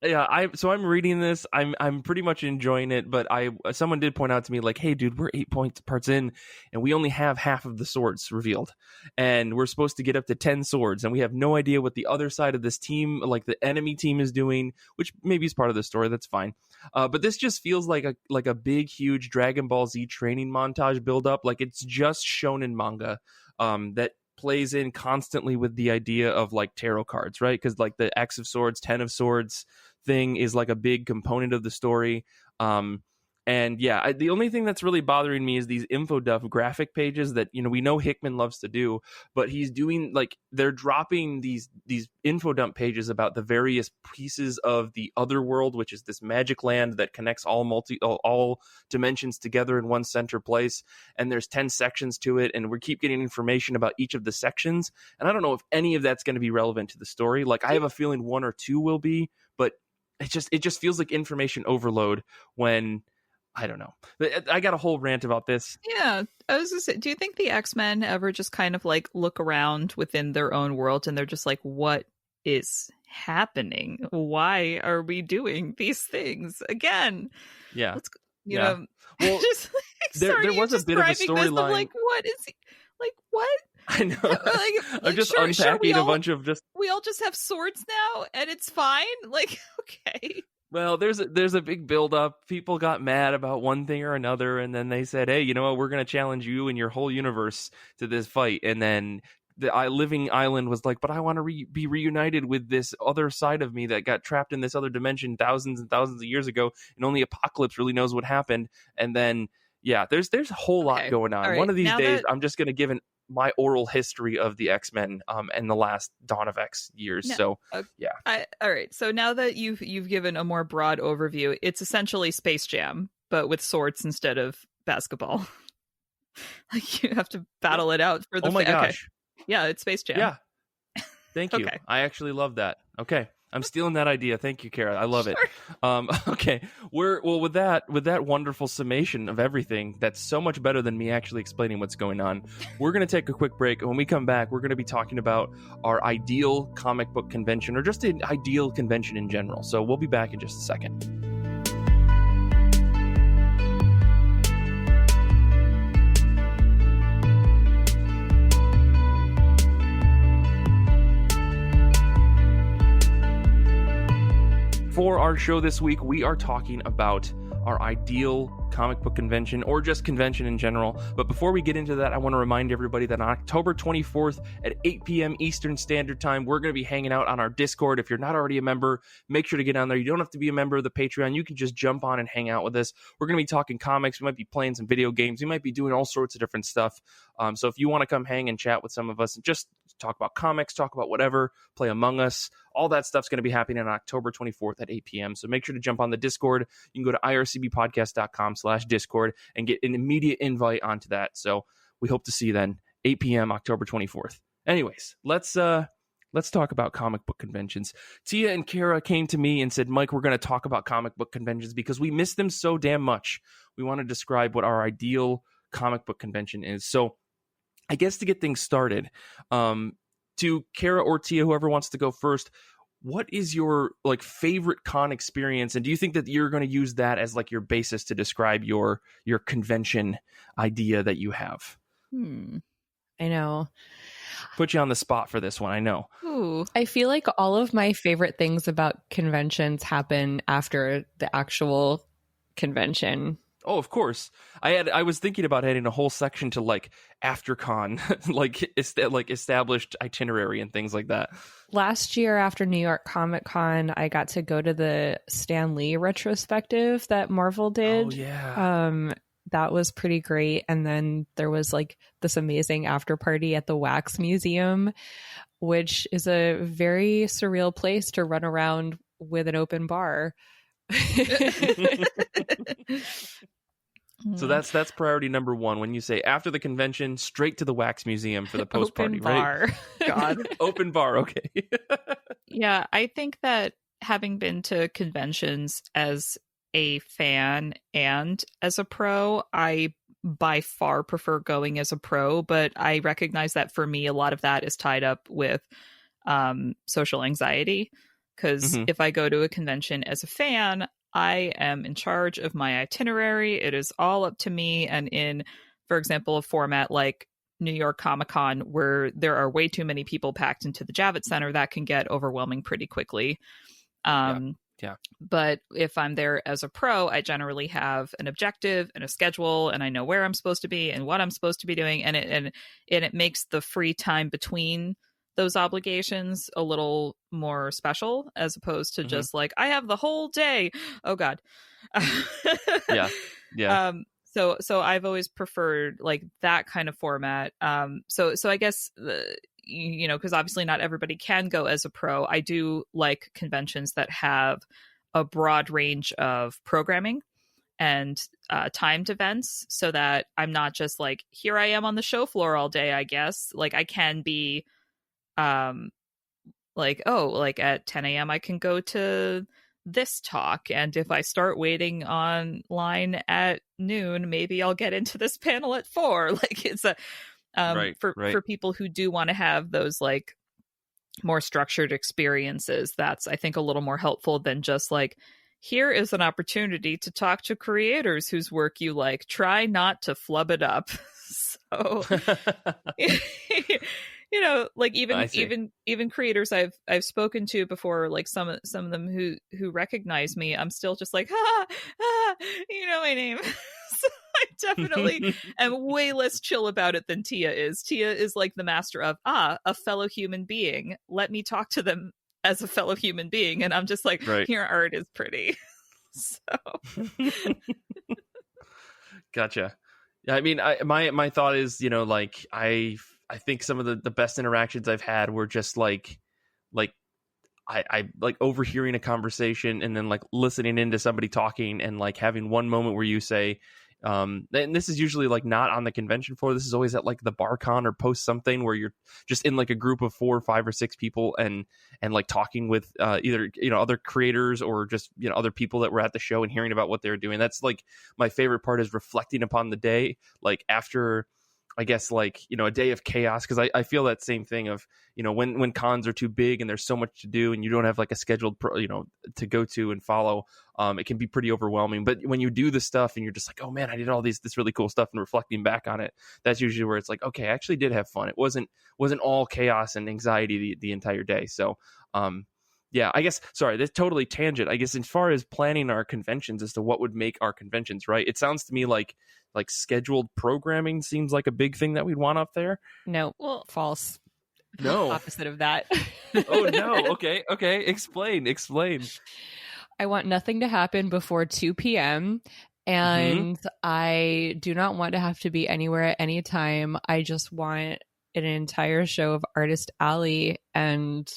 Yeah, I'm reading this. I'm pretty much enjoying it, but someone did point out to me, like, hey dude, we're 8 parts in and we only have half of the swords revealed, and we're supposed to get up to 10 swords, and we have no idea what the other side of this team, like the enemy team, is doing, which maybe is part of the story. That's fine. But this just feels like a big huge Dragon Ball Z training montage build up. Like, it's just shonen manga that plays in constantly with the idea of like tarot cards, right? Because like the X of Swords, 10 of Swords thing is like a big component of the story. And yeah, the only thing that's really bothering me is these info dump graphic pages that, we know Hickman loves to do, but he's doing, like, they're dropping these info dump pages about the various pieces of the other world, which is this magic land that connects all dimensions together in one center place. And there's 10 sections to it, and we keep getting information about each of the sections. And I don't know if any of that's going to be relevant to the story. Like, I have a feeling 1 or 2 will be, but it just feels like information overload when, I don't know. I got a whole rant about this. Yeah, I was gonna say, do you think the X-Men ever just kind of like look around within their own world and they're just like, what is happening? Why are we doing these things again? Yeah. Let's, Well, just like, there was a bit of a storyline. Like, what is he? Like, what? I know. Like, I'm just unpacking a bunch of just. We all just have swords now, and it's fine. Like, okay. Well, there's a big buildup. People got mad about one thing or another, and then they said, "Hey, you know what? We're going to challenge you and your whole universe to this fight." And then the living island was like, "But I want to be reunited with this other side of me that got trapped in this other dimension thousands and thousands of years ago, and only Apocalypse really knows what happened." And then, yeah, there's a whole lot going on. Right. One of these Now days, I'm just going to give my oral history of the X-Men and the last Dawn of X years. So yeah. All right. So now that you've given a more broad overview, it's essentially Space Jam, but with swords instead of basketball. Like you have to battle it out for the. Oh my gosh! Okay. Yeah, it's Space Jam. Yeah. Thank you. Okay. I actually love that. Okay. I'm stealing that idea. Thank you, Kara. I love it. Okay. With that wonderful summation of everything, that's so much better than me actually explaining what's going on. We're going to take a quick break. And when we come back, we're going to be talking about our ideal comic book convention, or just an ideal convention in general. So we'll be back in just a second. For our show this week, we are talking about our ideal comic book convention, or just convention in general. But before we get into that, I want to remind everybody that on October 24th at 8 p.m. Eastern Standard Time, we're going to be hanging out on our Discord. If you're not already a member, make sure to get on there. You don't have to be a member of the Patreon. You can just jump on and hang out with us. We're going to be talking comics. We might be playing some video games. We might be doing all sorts of different stuff. So if you want to come hang and chat with some of us and just talk about comics, talk about whatever, play Among Us, all that stuff's going to be happening on October 24th at 8 p.m. So make sure to jump on the Discord. You can go to ircbpodcast.com/Discord and get an immediate invite onto that. So we hope to see you then, 8 p.m. October 24th. Anyways, let's talk about comic book conventions. Tia and Kara came to me and said, Mike, we're going to talk about comic book conventions because we miss them so damn much. We want to describe what our ideal comic book convention is. So I guess to get things started, to Kara or Tia, whoever wants to go first, what is your favorite con experience, and do you think that you're going to use that as your basis to describe your convention idea that you have? I know. Put you on the spot for this one. I know. Ooh. I feel like all of my favorite things about conventions happen after the actual convention. Oh, of course. I was thinking about adding a whole section to after con, established itinerary and things like that. Last year after New York Comic Con, I got to go to the Stan Lee retrospective that Marvel did. Oh, yeah. That was pretty great. And then there was this amazing after party at the Wax Museum, which is a very surreal place to run around with an open bar. So that's priority number one. When you say after the convention, straight to the Wax Museum for the post party, right? God. Open bar, okay. Yeah, I think that having been to conventions as a fan and as a pro, I by far prefer going as a pro, but I recognize that for me, a lot of that is tied up with social anxiety. Because if I go to a convention as a fan, I am in charge of my itinerary. It is all up to me. And in, for example, a format like New York Comic Con, where there are way too many people packed into the Javits Center, that can get overwhelming pretty quickly. Yeah. But if I'm there as a pro, I generally have an objective and a schedule, and I know where I'm supposed to be and what I'm supposed to be doing. And it makes the free time between those obligations a little more special, as opposed to just I have the whole day. Oh God. Yeah. So I've always preferred that kind of format. So I guess, because obviously not everybody can go as a pro. I do like conventions that have a broad range of programming and timed events, so that I'm not just here I am on the show floor all day, I guess. I can be at 10 a.m. I can go to this talk, and if I start waiting online at noon, maybe I'll get into this panel at 4. Like, it's a for people who do want to have those like more structured experiences, that's, I think, a little more helpful than just like, here is an opportunity to talk to creators whose work you like. Try not to flub it up. So, you know, like even creators I've spoken to before, like some of them who recognize me, I'm still just like, you know my name. So I definitely am way less chill about it than Tia is. Tia is like the master of a fellow human being. Let me talk to them as a fellow human being, and I'm just like, your art is pretty. So Gotcha. I mean, my thought is, you know, like I think some of the best interactions I've had were just like I like overhearing a conversation and then like listening into somebody talking and like having one moment where you say, and this is usually like not on the convention floor. This is always at like the BarCon or post something where you're just in like a group of 4 or 5 or 6 people and like talking with either, you know, other creators or just, you know, other people that were at the show and hearing about what they're doing. That's like my favorite part, is reflecting upon the day, like after, I guess, like, you know, a day of chaos, because I feel that same thing of, you know, when cons are too big and there's so much to do and you don't have like a scheduled you know, to go to and follow, it can be pretty overwhelming. But when you do the stuff and you're just like, oh man, I did all this really cool stuff, and reflecting back on it, that's usually where it's like, okay, I actually did have fun. It wasn't all chaos and anxiety the entire day. So yeah, I guess, sorry, that's totally tangent. I guess as far as planning our conventions as to what would make our conventions right, it sounds to me like scheduled programming seems like a big thing that we'd want up there. No, false. No. Opposite of that. Oh, no. Okay. Explain. I want nothing to happen before 2 p.m. and I do not want to have to be anywhere at any time. I just want an entire show of Artist Alley and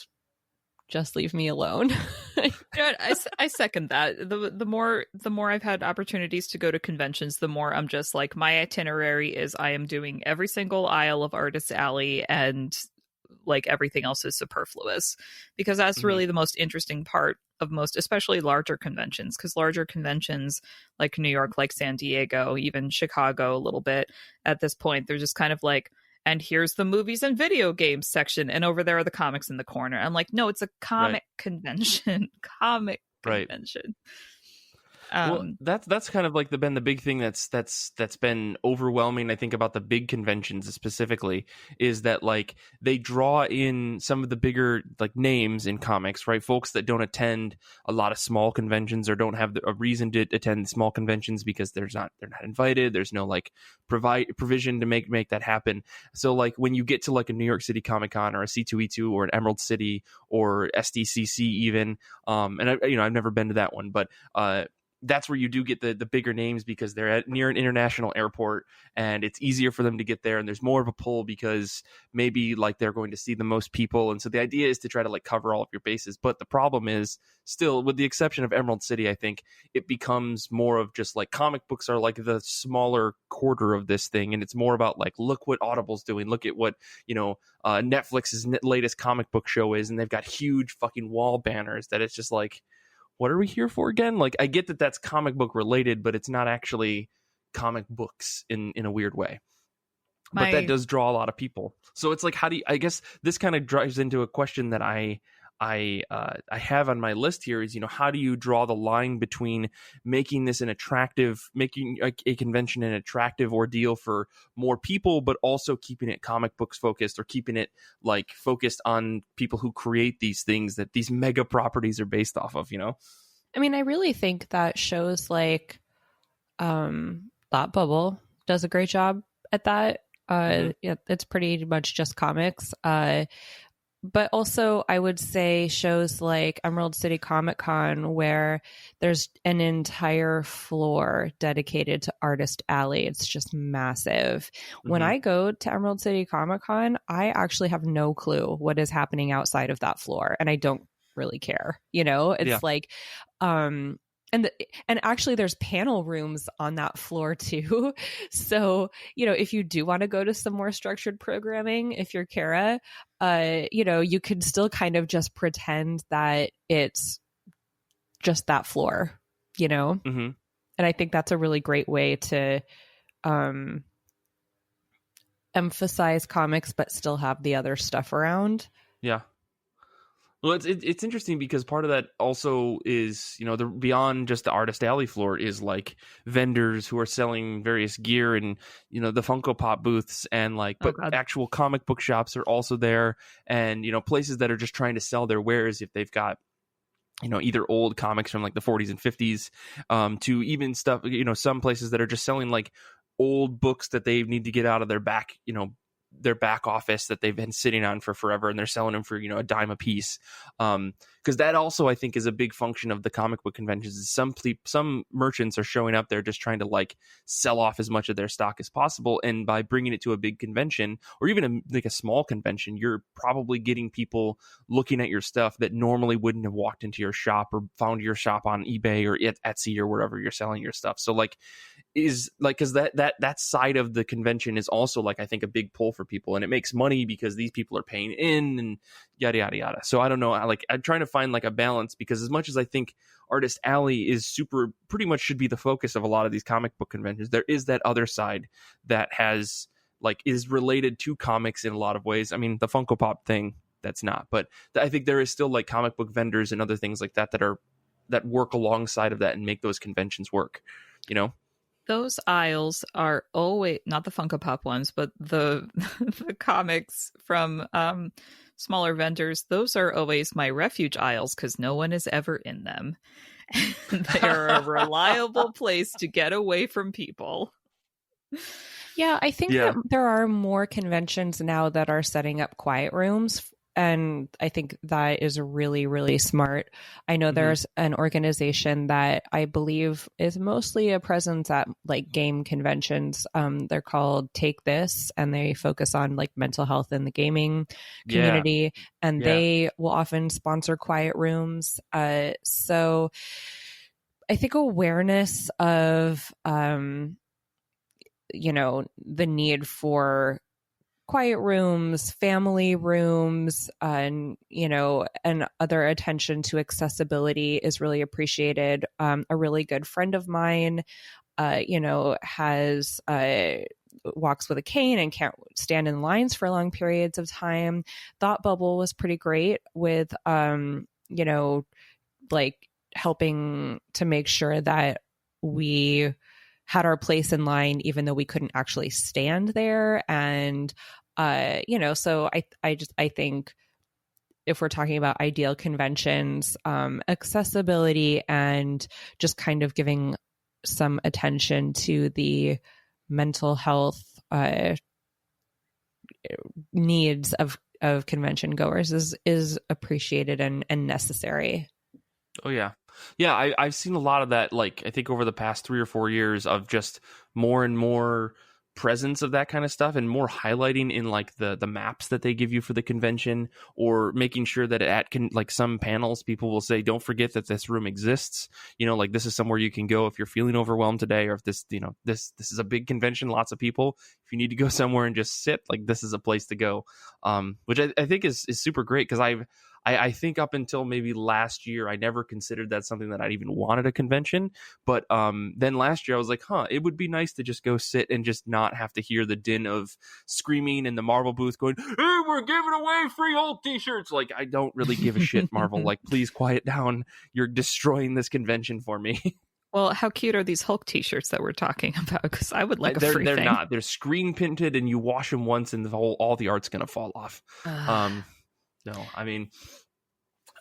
just leave me alone. You know what? I second that. The more I've had opportunities to go to conventions, the more I'm just like, my itinerary is I am doing every single aisle of Artist Alley, and like everything else is superfluous, because that's really the most interesting part of most, especially larger conventions, because larger conventions like New York, like San Diego, even Chicago a little bit at this point, they're just kind of like, and here's the movies and video games section, and over there are the comics in the corner. I'm like, no, it's a comic convention. Convention. Well, that's kind of like been the big thing that's been overwhelming, I think, about the big conventions specifically, is that like they draw in some of the bigger like names in comics, right? Folks that don't attend a lot of small conventions or don't have a reason to attend small conventions because they're not invited. There's no like provision to make that happen. So like when you get to like a New York City Comic Con or a C2E2 or an Emerald City or SDCC even, and I've never been to that one, but that's where you do get the bigger names, because they're near an international airport and it's easier for them to get there, and there's more of a pull because maybe like they're going to see the most people. And so the idea is to try to like cover all of your bases. But the problem is, still, with the exception of Emerald City, I think it becomes more of just like comic books are like the smaller quarter of this thing, and it's more about like, look what Audible's doing, look at what, you know, Netflix's latest comic book show is, and they've got huge fucking wall banners that it's just like, what are we here for again? Like, I get that that's comic book related, but it's not actually comic books in a weird way. But that does draw a lot of people. So it's like, how do you, I guess this kind of drives into a question that I have on my list here is, you know, how do you draw the line between making this making a convention an attractive ordeal for more people, but also keeping it comic books focused, or keeping it like focused on people who create these things that these mega properties are based off of, you know? I mean, I really think that shows like Thought Bubble does a great job at that. Yeah, it's pretty much just comics. But also, I would say shows like Emerald City Comic Con, where there's an entire floor dedicated to Artist Alley. It's just massive. When I go to Emerald City Comic Con, I actually have no clue what is happening outside of that floor, and I don't really care. You know, it's like, and actually there's panel rooms on that floor too. So, you know, if you do want to go to some more structured programming, if you're Kara, you know, you can still kind of just pretend that it's just that floor, you know? Mm-hmm. And I think that's a really great way to emphasize comics, but still have the other stuff around. Yeah. Well, it's interesting because part of that also is, you know, the beyond just the artist alley floor is like vendors who are selling various gear and, you know, the Funko Pop booths and like, but actual comic book shops are also there, and, you know, places that are just trying to sell their wares if they've got, you know, either old comics from like the 40s and 50s, to even stuff, you know, some places that are just selling like old books that they need to get out of their back, you know, their back office that they've been sitting on for forever, and they're selling them for, you know, a dime a piece. Because that also, I think, is a big function of the comic book conventions. Is some merchants are showing up there just trying to like sell off as much of their stock as possible, and by bringing it to a big convention or even like a small convention, you're probably getting people looking at your stuff that normally wouldn't have walked into your shop or found your shop on eBay or Etsy or wherever you're selling your stuff. So like, is like, because that side of the convention is also like, I think, a big pull for people, and it makes money because these people are paying in and yada yada yada. So I don't know, I'm trying to find like a balance, because as much as I think Artist Alley is pretty much should be the focus of a lot of these comic book conventions, there is that other side that has like is related to comics in a lot of ways. I mean, the Funko Pop thing, that's not, but I think there is still like comic book vendors and other things like that that work alongside of that and make those conventions work, you know. Those aisles are always not the Funko Pop ones, but the the comics from smaller vendors. Those are always my refuge aisles because no one is ever in them. They are a reliable place to get away from people. Yeah, I think that there are more conventions now that are setting up quiet rooms. And I think that is really, really smart. I know there's an organization that I believe is mostly a presence at like game conventions. They're called Take This, and they focus on like mental health in the gaming community. And they will often sponsor quiet rooms. So I think awareness of, you know, the need for quiet rooms, family rooms, and, you know, and other attention to accessibility is really appreciated. A really good friend of mine, you know, has walks with a cane and can't stand in lines for long periods of time. Thought Bubble was pretty great with, you know, like helping to make sure that we had our place in line, even though we couldn't actually stand there. And, you know, so I think if we're talking about ideal conventions, accessibility and just kind of giving some attention to the mental health needs of convention goers is appreciated and necessary. Oh yeah. Yeah, I've seen a lot of that, like, I think over the past 3 or 4 years of just more and more presence of that kind of stuff, and more highlighting in like the maps that they give you for the convention, or making sure that like some panels, people will say, don't forget that this room exists. You know, like this is somewhere you can go if you're feeling overwhelmed today, or if this, you know, this is a big convention, lots of people. If you need to go somewhere and just sit, like this is a place to go, which I think is super great, because I think up until maybe last year, I never considered that something that I'd even want at a convention. But then last year I was like, it would be nice to just go sit and just not have to hear the din of screaming in the Marvel booth going, hey, we're giving away free Hulk t-shirts. Like, I don't really give a shit, Marvel. Like, please quiet down. You're destroying this convention for me. Well, how cute are these Hulk t-shirts that we're talking about? Because I would like a free thing. They're not. They're screen printed, and you wash them once and all the art's going to fall off. No, I mean,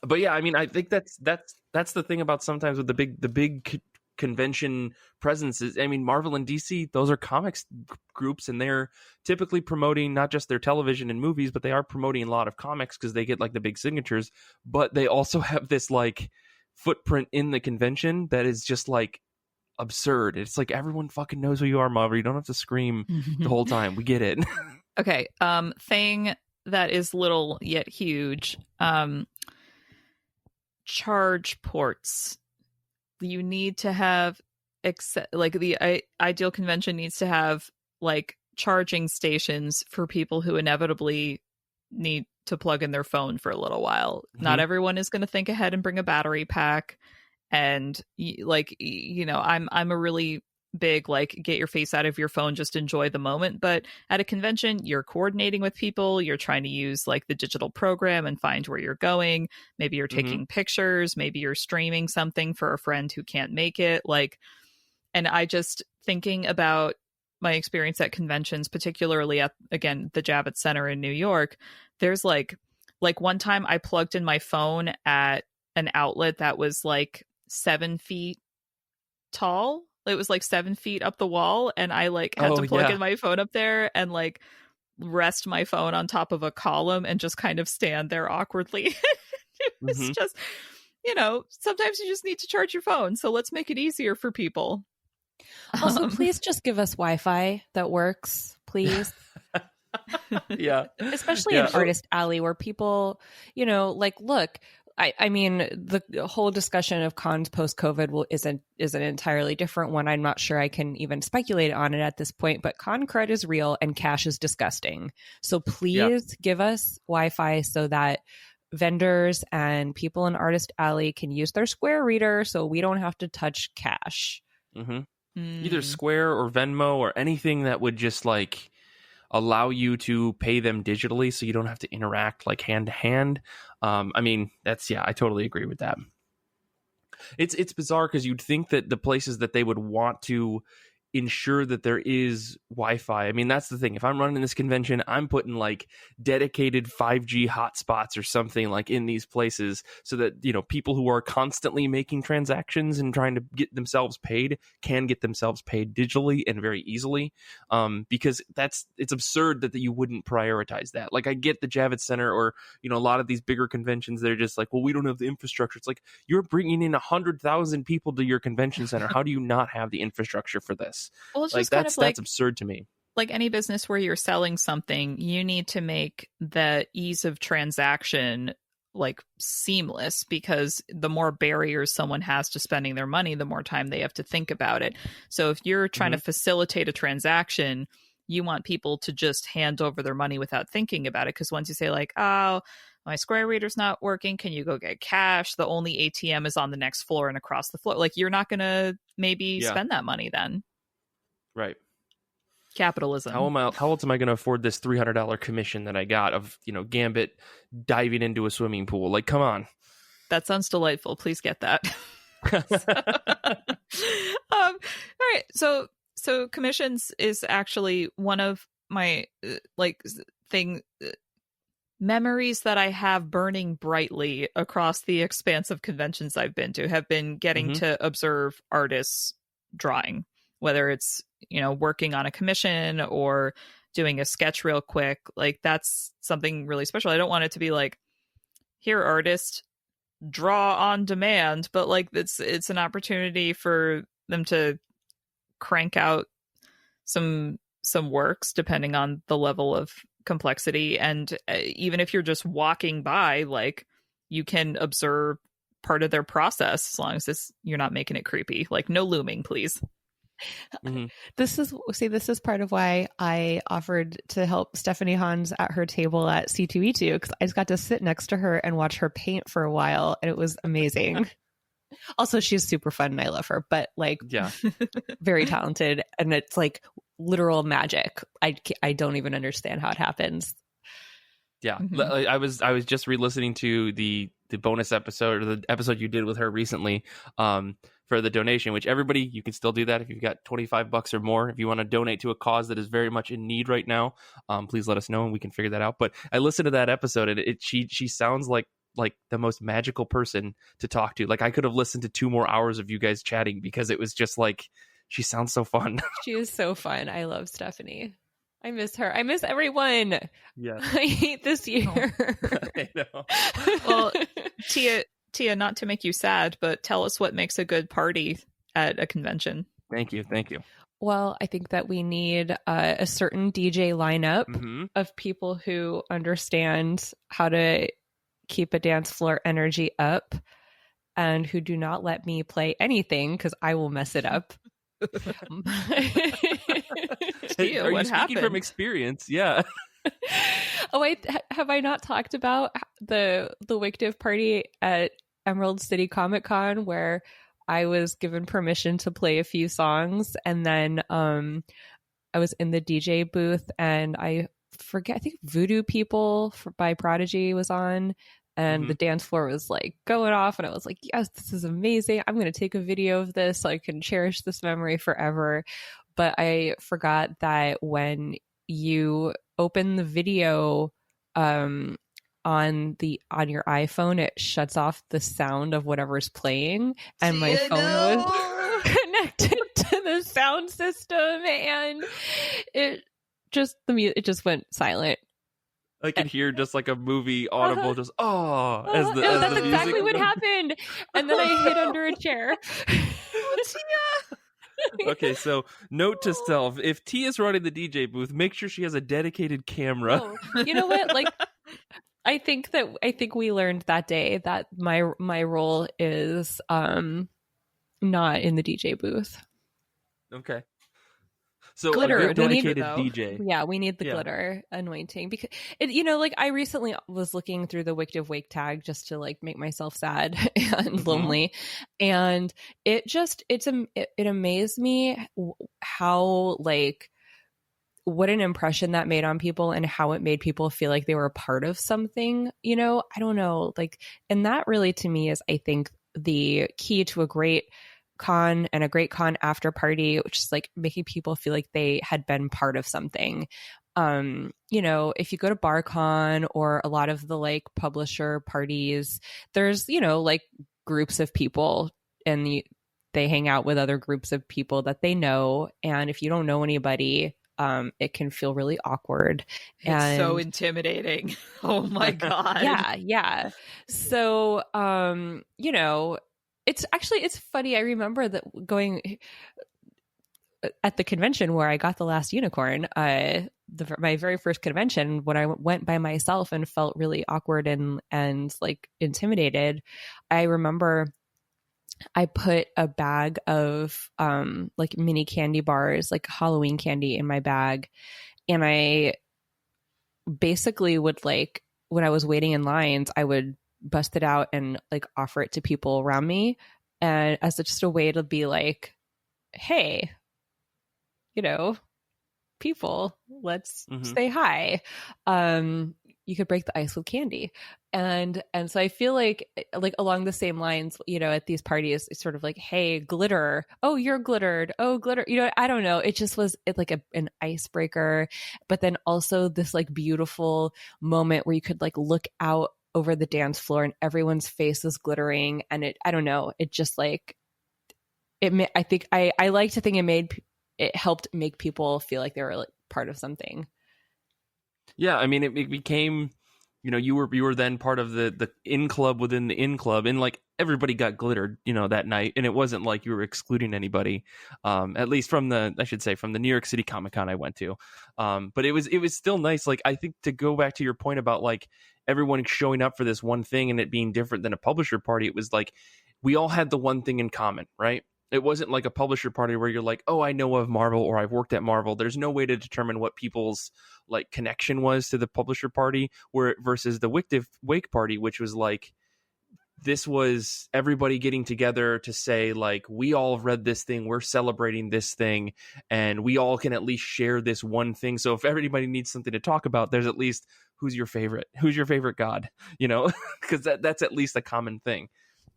but yeah, I mean, I think that's the thing about sometimes with the big convention presences. I mean, Marvel and DC, those are comics groups, and they're typically promoting not just their television and movies, but they are promoting a lot of comics because they get like the big signatures. But they also have this like footprint in the convention that is just like absurd. It's like everyone fucking knows who you are, Marvel. You don't have to scream the whole time. We get it. Okay, thing that is little yet huge. Charge ports. You need to have like the ideal convention needs to have like charging stations for people who inevitably need to plug in their phone for a little while. Not everyone is going to think ahead and bring a battery pack, And I'm a really big, like, get your face out of your phone, just enjoy the moment. But at a convention, you're coordinating with people, you're trying to use like the digital program and find where you're going. Maybe you're taking pictures, maybe you're streaming something for a friend who can't make it. Like, and I just thinking about my experience at conventions, particularly at, again, the Javits Center in New York, there's like one time I plugged in my phone at an outlet that was like 7 feet tall. It was like 7 feet up the wall, and I like had to plug in my phone up there and like rest my phone on top of a column and just kind of stand there awkwardly. It was just, sometimes you just need to charge your phone. So let's make it easier for people. Also, please just give us Wi-Fi that works, please. Yeah. Especially in Artist Alley, where people, look, I mean, the whole discussion of cons post-COVID is an entirely different one. I'm not sure I can even speculate on it at this point, but con crud is real and cash is disgusting. So please give us Wi-Fi so that vendors and people in Artist Alley can use their Square reader so we don't have to touch cash. Either Square or Venmo or anything that would just like allow you to pay them digitally so you don't have to interact like hand to hand. I mean, I totally agree with that. It's bizarre because you'd think that the places that they would want to ensure that there is Wi-Fi. I mean, that's the thing. If I'm running this convention, I'm putting like dedicated 5G hotspots or something like in these places so that, people who are constantly making transactions and trying to get themselves paid can get themselves paid digitally and very easily. Because it's absurd that you wouldn't prioritize that. Like, I get the Javits Center or, a lot of these bigger conventions, they're just like, well, we don't have the infrastructure. It's like, you're bringing in 100,000 people to your convention center. How do you not have the infrastructure for this? Well, it's like just that's kind of absurd to me. Like any business where you're selling something, you need to make the ease of transaction like seamless, because the more barriers someone has to spending their money, the more time they have to think about it. So if you're trying to facilitate a transaction, you want people to just hand over their money without thinking about it. Because once you say like, oh, my Square reader's not working, can you go get cash? The only ATM is on the next floor and across the floor. Like, you're not going to maybe spend that money then. Right. Capitalism. How else am I going to afford this $300 commission that I got of, Gambit diving into a swimming pool? Like, come on. That sounds delightful. Please get that. All right. So commissions is actually one of my memories that I have burning brightly across the expanse of conventions I've been to have been getting to observe artists drawing, whether it's, working on a commission or doing a sketch real quick. Like, that's something really special. I don't want it to be like, here, artist, draw on demand, but like it's an opportunity for them to crank out some works depending on the level of complexity. And even if you're just walking by, like, you can observe part of their process as long as you're not making it creepy. Like, no looming, please. This is part of why I offered to help Stephanie Hans at her table at C2E2, because I just got to sit next to her and watch her paint for a while, and it was amazing. Also, she's super fun and I love her, but like, very talented, and it's like literal magic. I don't even understand how it happens. Yeah, I was just re-listening to the bonus episode, or the episode you did with her recently, for the donation, which everybody, you can still do that if you've got $25 or more. If you want to donate to a cause that is very much in need right now, please let us know and we can figure that out. But I listened to that episode, and she sounds like the most magical person to talk to. Like, I could have listened to 2 more hours of you guys chatting, because it was just like, she sounds so fun. She is so fun. I love Stephanie. I miss her. I miss everyone. Yeah. I hate this year. I know. Well, Tia, not to make you sad, but tell us what makes a good party at a convention. Thank you. Well, I think that we need a certain DJ lineup of people who understand how to keep a dance floor energy up and who do not let me play anything because I will mess it up. Tia, are you speaking from experience? Yeah. Oh wait, have I not talked about the Wictive party at Emerald City Comic Con where I was given permission to play a few songs, and then I was in the DJ booth, and I think Voodoo People by Prodigy was on, and the dance floor was like going off, and I was like, yes, this is amazing. I'm going to take a video of this so I can cherish this memory forever. But I forgot that when you open the video on your iPhone, it shuts off the sound of whatever's playing, and my phone was connected to the sound system, and it just went silent. I can hear just like a movie audible, just as the that's the exactly music. what happened. And then I hid under a chair. Okay, so note to self: if T is running the DJ booth, make sure she has a dedicated camera. Oh, you know what? Like, I think we learned that day that my role is not in the DJ booth. Okay. So glitter, a dedicated DJ. Yeah, we need the glitter anointing because it, I recently was looking through the Wicked of Wake tag just to like make myself sad and lonely, and it amazed me how like what an impression that made on people and how it made people feel like they were a part of something. I don't know, like, and that really to me is, I think, the key to a great con and a great con after party, which is like making people feel like they had been part of something. If you go to BarCon or a lot of the like publisher parties, there's like groups of people, and they hang out with other groups of people that they know, and if you don't know anybody, it can feel really awkward. It's so intimidating. Oh my god. Yeah. So it's funny. I remember that going at the convention where I got the last unicorn, my very first convention, when I went by myself and felt really awkward and like intimidated. I remember I put a bag of like mini candy bars, like Halloween candy, in my bag, and I basically would, like, when I was waiting in lines, I would bust it out and like offer it to people around me, and as just a way to be like, hey, people, let's say hi. You could break the ice with candy. And so I feel like along the same lines, at these parties, it's sort of like, hey, glitter. Oh, you're glittered. Oh, glitter. I don't know. It just was like an icebreaker, but then also this like beautiful moment where you could like look out over the dance floor and everyone's face is glittering. And I don't know. It just like, I like to think it helped make people feel like they were like part of something. Yeah, I mean, it became, you were then part of the in club within the in club, and like everybody got glittered, that night, and it wasn't like you were excluding anybody, at least from the New York City Comic Con I went to, but it was still nice. Like, I think, to go back to your point about like everyone showing up for this one thing and it being different than a publisher party, it was like we all had the one thing in common, right? It wasn't like a publisher party where you're like, oh, I know of Marvel or I've worked at Marvel. There's no way to determine what people's like connection was to the publisher party, versus the Wake party, which was like, this was everybody getting together to say like, we all read this thing, we're celebrating this thing, and we all can at least share this one thing. So if everybody needs something to talk about, there's at least who's your favorite god, because that's at least a common thing.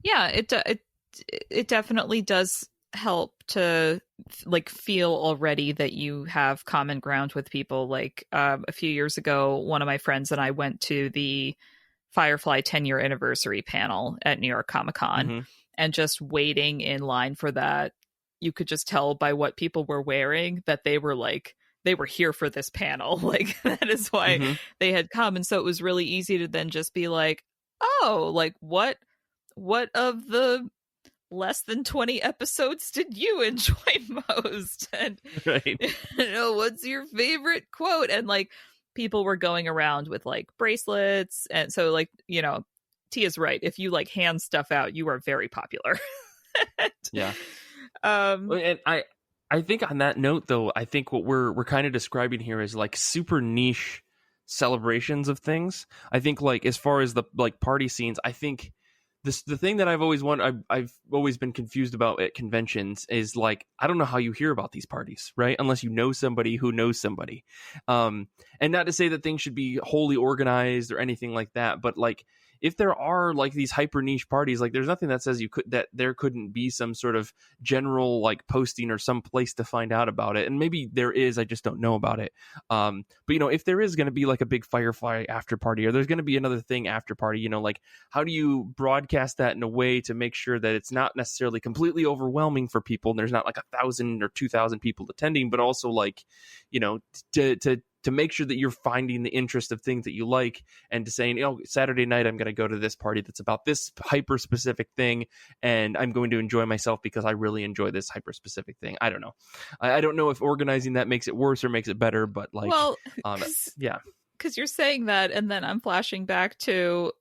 Yeah, it definitely does help to like feel already that you have common ground with people. Like a few years ago, one of my friends and I went to the Firefly 10-year anniversary panel at New York Comic Con, and just waiting in line for that, you could just tell by what people were wearing that they were here for this panel. Like, that is why they had come. And so it was really easy to then just be like, oh, like what of the less than 20 episodes did you enjoy most? And right. What's your favorite quote? And like, people were going around with like bracelets, and so like, Tia's right. If you like hand stuff out, you are very popular. Yeah. And I think on that note, though, I think what we're kind of describing here is like super niche celebrations of things. I think like as far as the like party scenes, I think the thing that I've always I've always been confused about at conventions is like, I don't know how you hear about these parties, right? Unless you know somebody who knows somebody. And not to say that things should be wholly organized or anything like that, but like, if there are like these hyper niche parties, like there's nothing that says that there couldn't be some sort of general like posting or some place to find out about it. And maybe there is, I just don't know about it. But if there is going to be like a big Firefly after party, or there's going to be another thing after party, like how do you broadcast that in a way to make sure that it's not necessarily completely overwhelming for people and there's not like 1,000 or 2,000 people attending, but also like, to make sure that you're finding the interest of things that you like, and to saying, Saturday night, I'm going to go to this party that's about this hyper specific thing, and I'm going to enjoy myself because I really enjoy this hyper specific thing. I don't know. I don't know if organizing that makes it worse or makes it better, but like, well, yeah. Because you're saying that, and then I'm flashing back to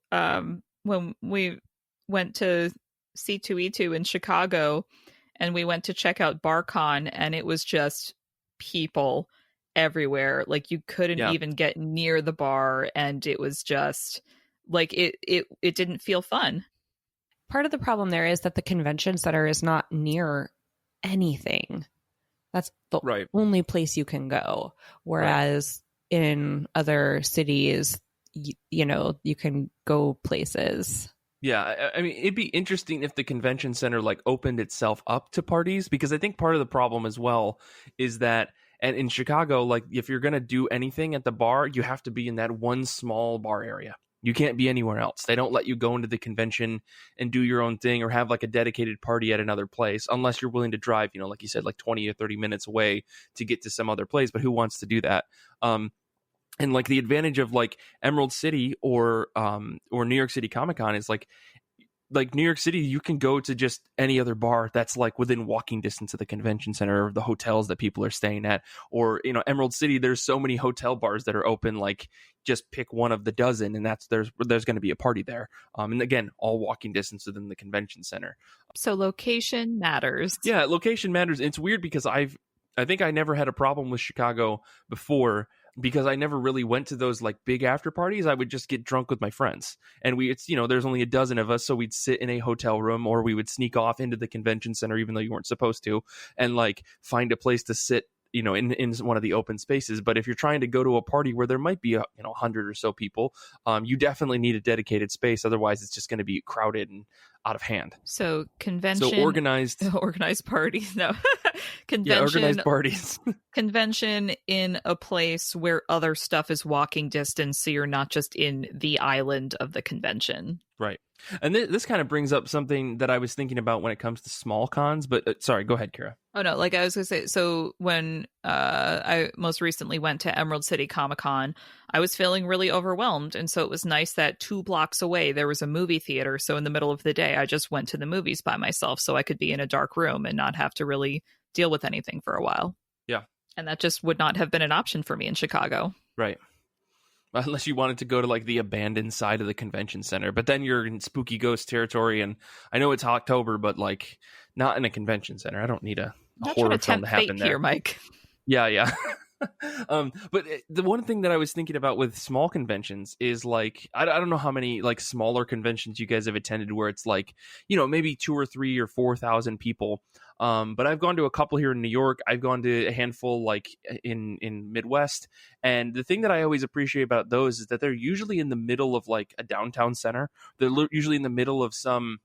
when we went to C2E2 in Chicago, and we went to check out BarCon, and it was just people everywhere. Like you couldn't even get near the bar, and it was just like it didn't feel fun. Part of the problem there is that the convention center is not near anything. That's the only place you can go. Whereas in other cities, you can go places. Yeah, I mean, it'd be interesting if the convention center like opened itself up to parties, because I think part of the problem as well is that, and in Chicago, like if you're going to do anything at the bar, you have to be in that one small bar area. You can't be anywhere else. They don't let you go into the convention and do your own thing or have like a dedicated party at another place unless you're willing to drive, like you said, like 20 or 30 minutes away to get to some other place. But who wants to do that? And like the advantage of like Emerald City or New York City Comic-Con is like New York City, you can go to just any other bar that's like within walking distance of the convention center or the hotels that people are staying at. Or, Emerald City, there's so many hotel bars that are open, like just pick one of the dozen, and there's going to be a party there. And again, all walking distance within the convention center. So location matters. Yeah, location matters. It's weird because I think I never had a problem with Chicago before, because I never really went to those like big after parties. I would just get drunk with my friends, and there's only a dozen of us, so we'd sit in a hotel room, or we would sneak off into the convention center even though you weren't supposed to, and like find a place to sit, in one of the open spaces. But if you're trying to go to a party where there might be 100 or so people, you definitely need a dedicated space. Otherwise, it's just going to be crowded and out of hand. So convention, so organized parties. No, convention, organized parties. Convention in a place where other stuff is walking distance, so you're not just in the island of the convention. Right. And this kind of brings up something that I was thinking about when it comes to small cons, but sorry, go ahead, Kira. Oh, no, like I was going to say, so when I most recently went to Emerald City Comic-Con, I was feeling really overwhelmed. And so it was nice that 2 blocks away, there was a movie theater. So in the middle of the day, I just went to the movies by myself so I could be in a dark room and not have to really deal with anything for a while. Yeah. And that just would not have been an option for me in Chicago. Right. Unless you wanted to go to like the abandoned side of the convention center, but then you're in spooky ghost territory. And I know it's October, but like not in a convention center. I don't need a horror film to happen there. Here, Mike. Yeah. But the one thing that I was thinking about with small conventions is like, I don't know how many like smaller conventions you guys have attended where it's like, maybe 2 or 3 or 4,000 people. But I've gone to a couple here in New York. I've gone to a handful like in Midwest. And the thing that I always appreciate about those is that they're usually in the middle of like a downtown center. They're usually in the middle of some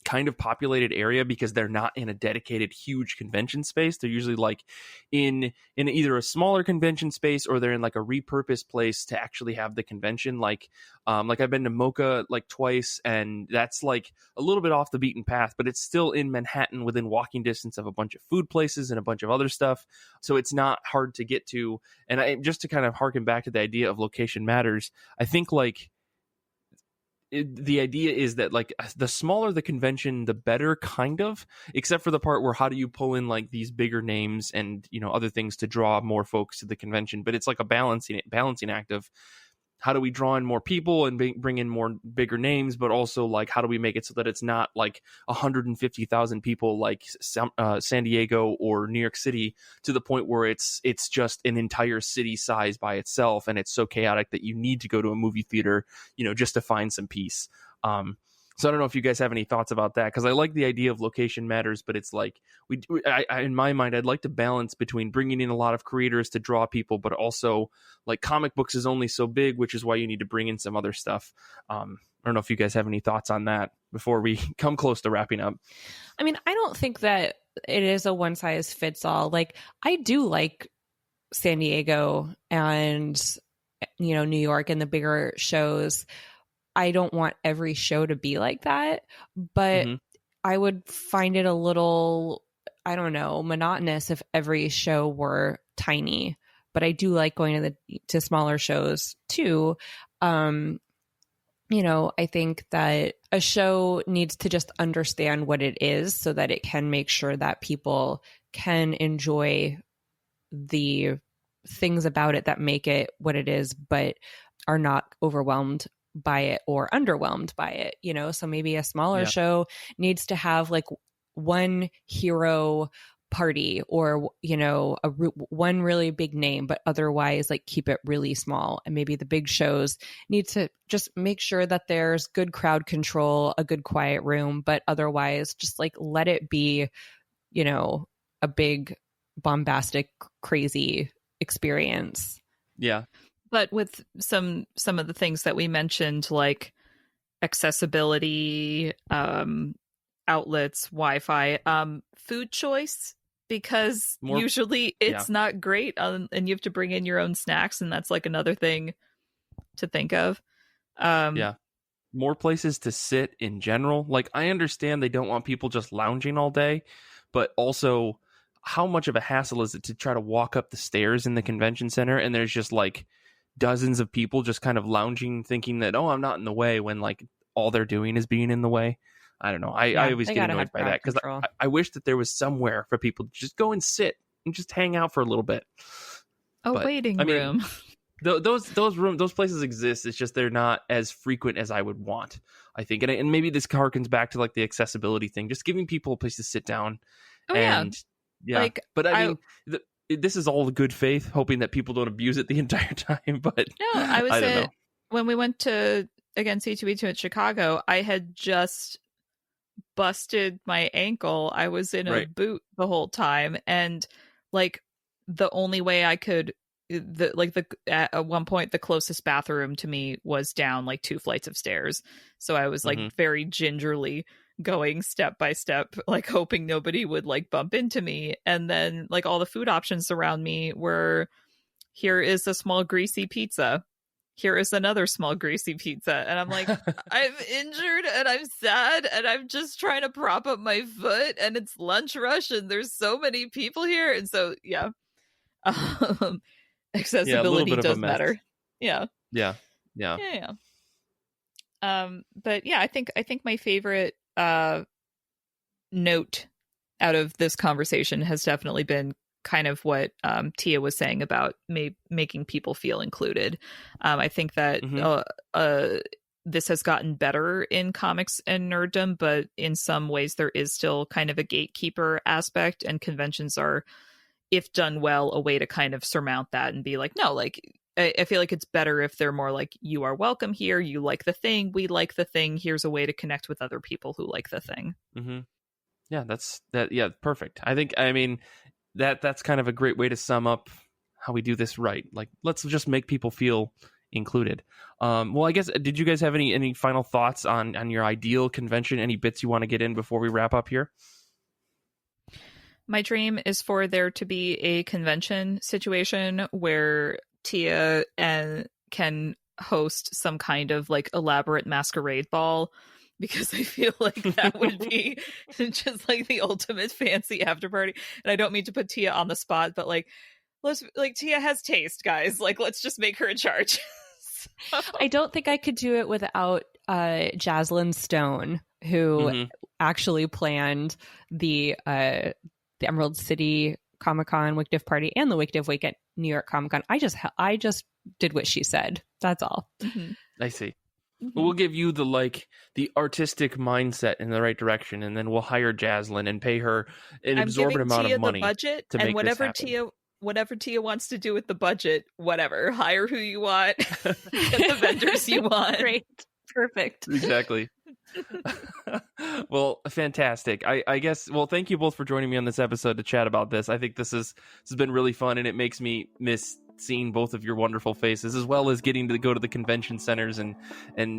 kind of populated area because they're not in a dedicated huge convention space. They're usually like in either a smaller convention space or they're in like a repurposed place to actually have the convention. Like I've been to Mocha like twice, and that's like a little bit off the beaten path, but it's still in Manhattan within walking distance of a bunch of food places and a bunch of other stuff. So it's not hard to get to. And just to kind of harken back to the idea of location matters, I think like the idea is that like the smaller the convention, the better, kind of, except for the part where how do you pull in like these bigger names and other things to draw more folks to the convention. But it's like a balancing act of how do we draw in more people and bring in more bigger names, but also like how do we make it so that it's not like 150,000 people like San Diego or New York City, to the point where it's just an entire city size by itself, and it's so chaotic that you need to go to a movie theater just to find some peace. So I don't know if you guys have any thoughts about that, because I like the idea of location matters, but it's like I in my mind, I'd like to balance between bringing in a lot of creators to draw people, but also like comic books is only so big, which is why you need to bring in some other stuff. I don't know if you guys have any thoughts on that before we come close to wrapping up. I mean, I don't think that it is a one size fits all. Like, I do like San Diego and, you know, New York and the bigger shows. I don't want every show to be like that, but I would find it a little, I don't know, monotonous if every show were tiny. But I do like going to smaller shows too. You know, I think that a show needs to just understand what it is so that it can make sure that people can enjoy the things about it that make it what it is, but are not overwhelmed by it or underwhelmed by it, you know? So maybe a smaller show needs to have like one hero party or, you know, one really big name, but otherwise like keep it really small. And maybe the big shows need to just make sure that there's good crowd control, a good quiet room, but otherwise just like let it be, you know, a big bombastic, crazy experience. Yeah. But with some of the things that we mentioned, like accessibility, outlets, Wi-Fi, food choice, because usually it's not great, and you have to bring in your own snacks, and that's like another thing to think of. More places to sit in general. Like, I understand they don't want people just lounging all day, but also how much of a hassle is it to try to walk up the stairs in the convention center and there's just like dozens of people just kind of lounging, thinking that, oh, I'm not in the way, when like all they're doing is being in the way. I don't know. I always get annoyed by that, because I wish that there was somewhere for people to just go and sit and just hang out for a little bit. Waiting room. Those places exist. It's just they're not as frequent as I would want, I think. And maybe this harkens back to like the accessibility thing, just giving people a place to sit down. Like, but I mean, this is all good faith, hoping that people don't abuse it the entire time. But no, I was saying when we went to again C2E2 at Chicago, I had just busted my ankle. I was in a boot the whole time, and like the only way I could at one point the closest bathroom to me was down like 2 flights of stairs, so I was like very gingerly going step by step, like hoping nobody would like bump into me. And then like all the food options around me were, here is a small greasy pizza, here is another small greasy pizza, and I'm like, I'm injured and I'm sad and I'm just trying to prop up my foot, and it's lunch rush and there's so many people here. And so accessibility does matter. But I think my favorite note out of this conversation has definitely been kind of what Tia was saying about making people feel included. I think that this has gotten better in comics and nerddom, but in some ways there is still kind of a gatekeeper aspect, and conventions are, if done well, a way to kind of surmount that and be like, no, like I feel like it's better if they're more like, you are welcome here, you like the thing, we like the thing, here's a way to connect with other people who like the thing. Perfect. I mean that's kind of a great way to sum up how we do this right. Like, let's just make people feel included. Well, I guess, did you guys have any final thoughts on your ideal convention? Any bits you want to get in before we wrap up here? My dream is for there to be a convention situation where Tia can host some kind of like elaborate masquerade ball, because I feel like that would be just like the ultimate fancy after party. And I don't mean to put Tia on the spot, but like, Tia has taste, guys. Like, let's just make her in charge. I don't think I could do it without Jaslyn Stone, who actually planned the Emerald City Comic-Con Wickdiv party and the Wickdiv Week at New York Comic-Con. I just did what she said. That's all. I see. Well, we'll give you the artistic mindset in the right direction, and then we'll hire Jaslyn and pay her an exorbitant amount of money the budget, to and make whatever this happen. Whatever Tia wants to do with the budget, whatever. Hire who you want, get the vendors you want. Great. Perfect. Exactly. Well, fantastic. I guess, well, thank you both for joining me on this episode to chat about this. I think this has been really fun, and it makes me miss seeing both of your wonderful faces, as well as getting to go to the convention centers and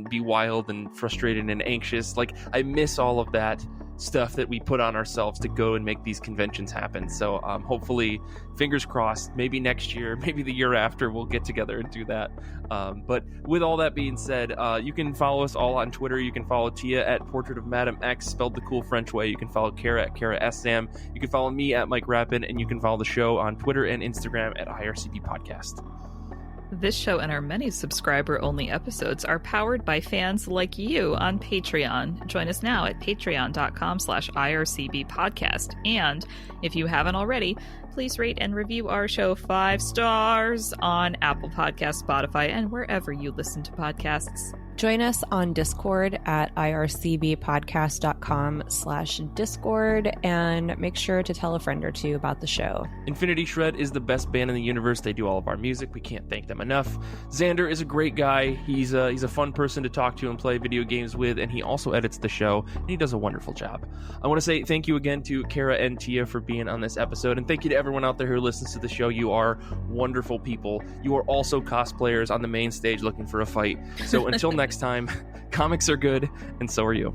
be wild and frustrated and anxious. Like, I miss all of that stuff that we put on ourselves to go and make these conventions happen. So hopefully, fingers crossed, maybe next year, maybe the year after, we'll get together and do that. But with all that being said, you can follow us all on Twitter. You can follow Tia at Portrait of Madame X, spelled the cool French way. You can follow Kara at Kara S. Sam. You can follow me at Mike Rappin, and you can follow the show on Twitter and Instagram at IRCB Podcast. This show and our many subscriber-only episodes are powered by fans like you on Patreon. Join us now at patreon.com/IRCB podcast. And if you haven't already, please rate and review our show 5 stars on Apple Podcasts, Spotify, and wherever you listen to podcasts. Join us on Discord at ircbpodcast.com/Discord, and make sure to tell a friend or two about the show. Infinity Shred is the best band in the universe. They do all of our music. We can't thank them enough. Xander is a great guy. He's a fun person to talk to and play video games with, and he also edits the show, and he does a wonderful job. I want to say thank you again to Kara and Tia for being on this episode, and thank you to everyone out there who listens to the show. You are wonderful people. You are also cosplayers on the main stage looking for a fight. So until next time, comics are good, and so are you.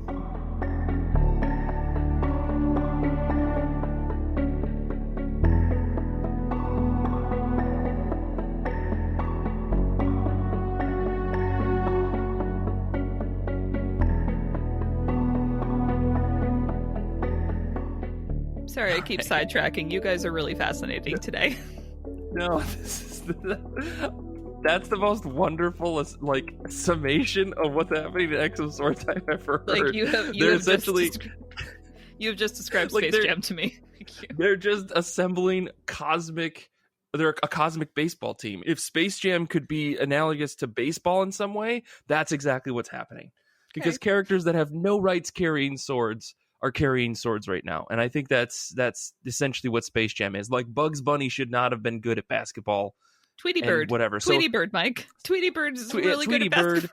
Sorry, I keep sidetracking. You guys are really fascinating today. No, that's the most wonderful summation of what's happening to X of Swords I've ever heard. Like you have just described Space Jam to me. Thank you. They're just assembling they're a cosmic baseball team. If Space Jam could be analogous to baseball in some way, that's exactly what's happening. Because characters that have no rights carrying swords are carrying swords right now. And I think that's essentially what Space Jam is. Like, Bugs Bunny should not have been good at basketball. Tweety Bird. Whatever. Tweety Bird, Mike. Tweety Bird is really Tweety good at basketball. Bird,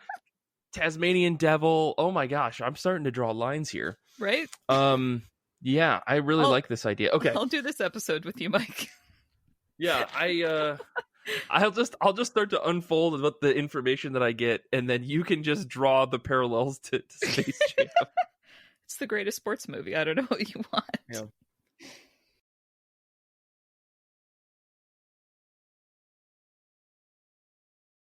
Tasmanian Devil. Oh my gosh, I'm starting to draw lines here. Right? Yeah, I really like this idea. Okay. I'll do this episode with you, Mike. Yeah, I'll just start to unfold about the information that I get, and then you can just draw the parallels to Space Jam. It's the greatest sports movie. I don't know what you want. Yeah.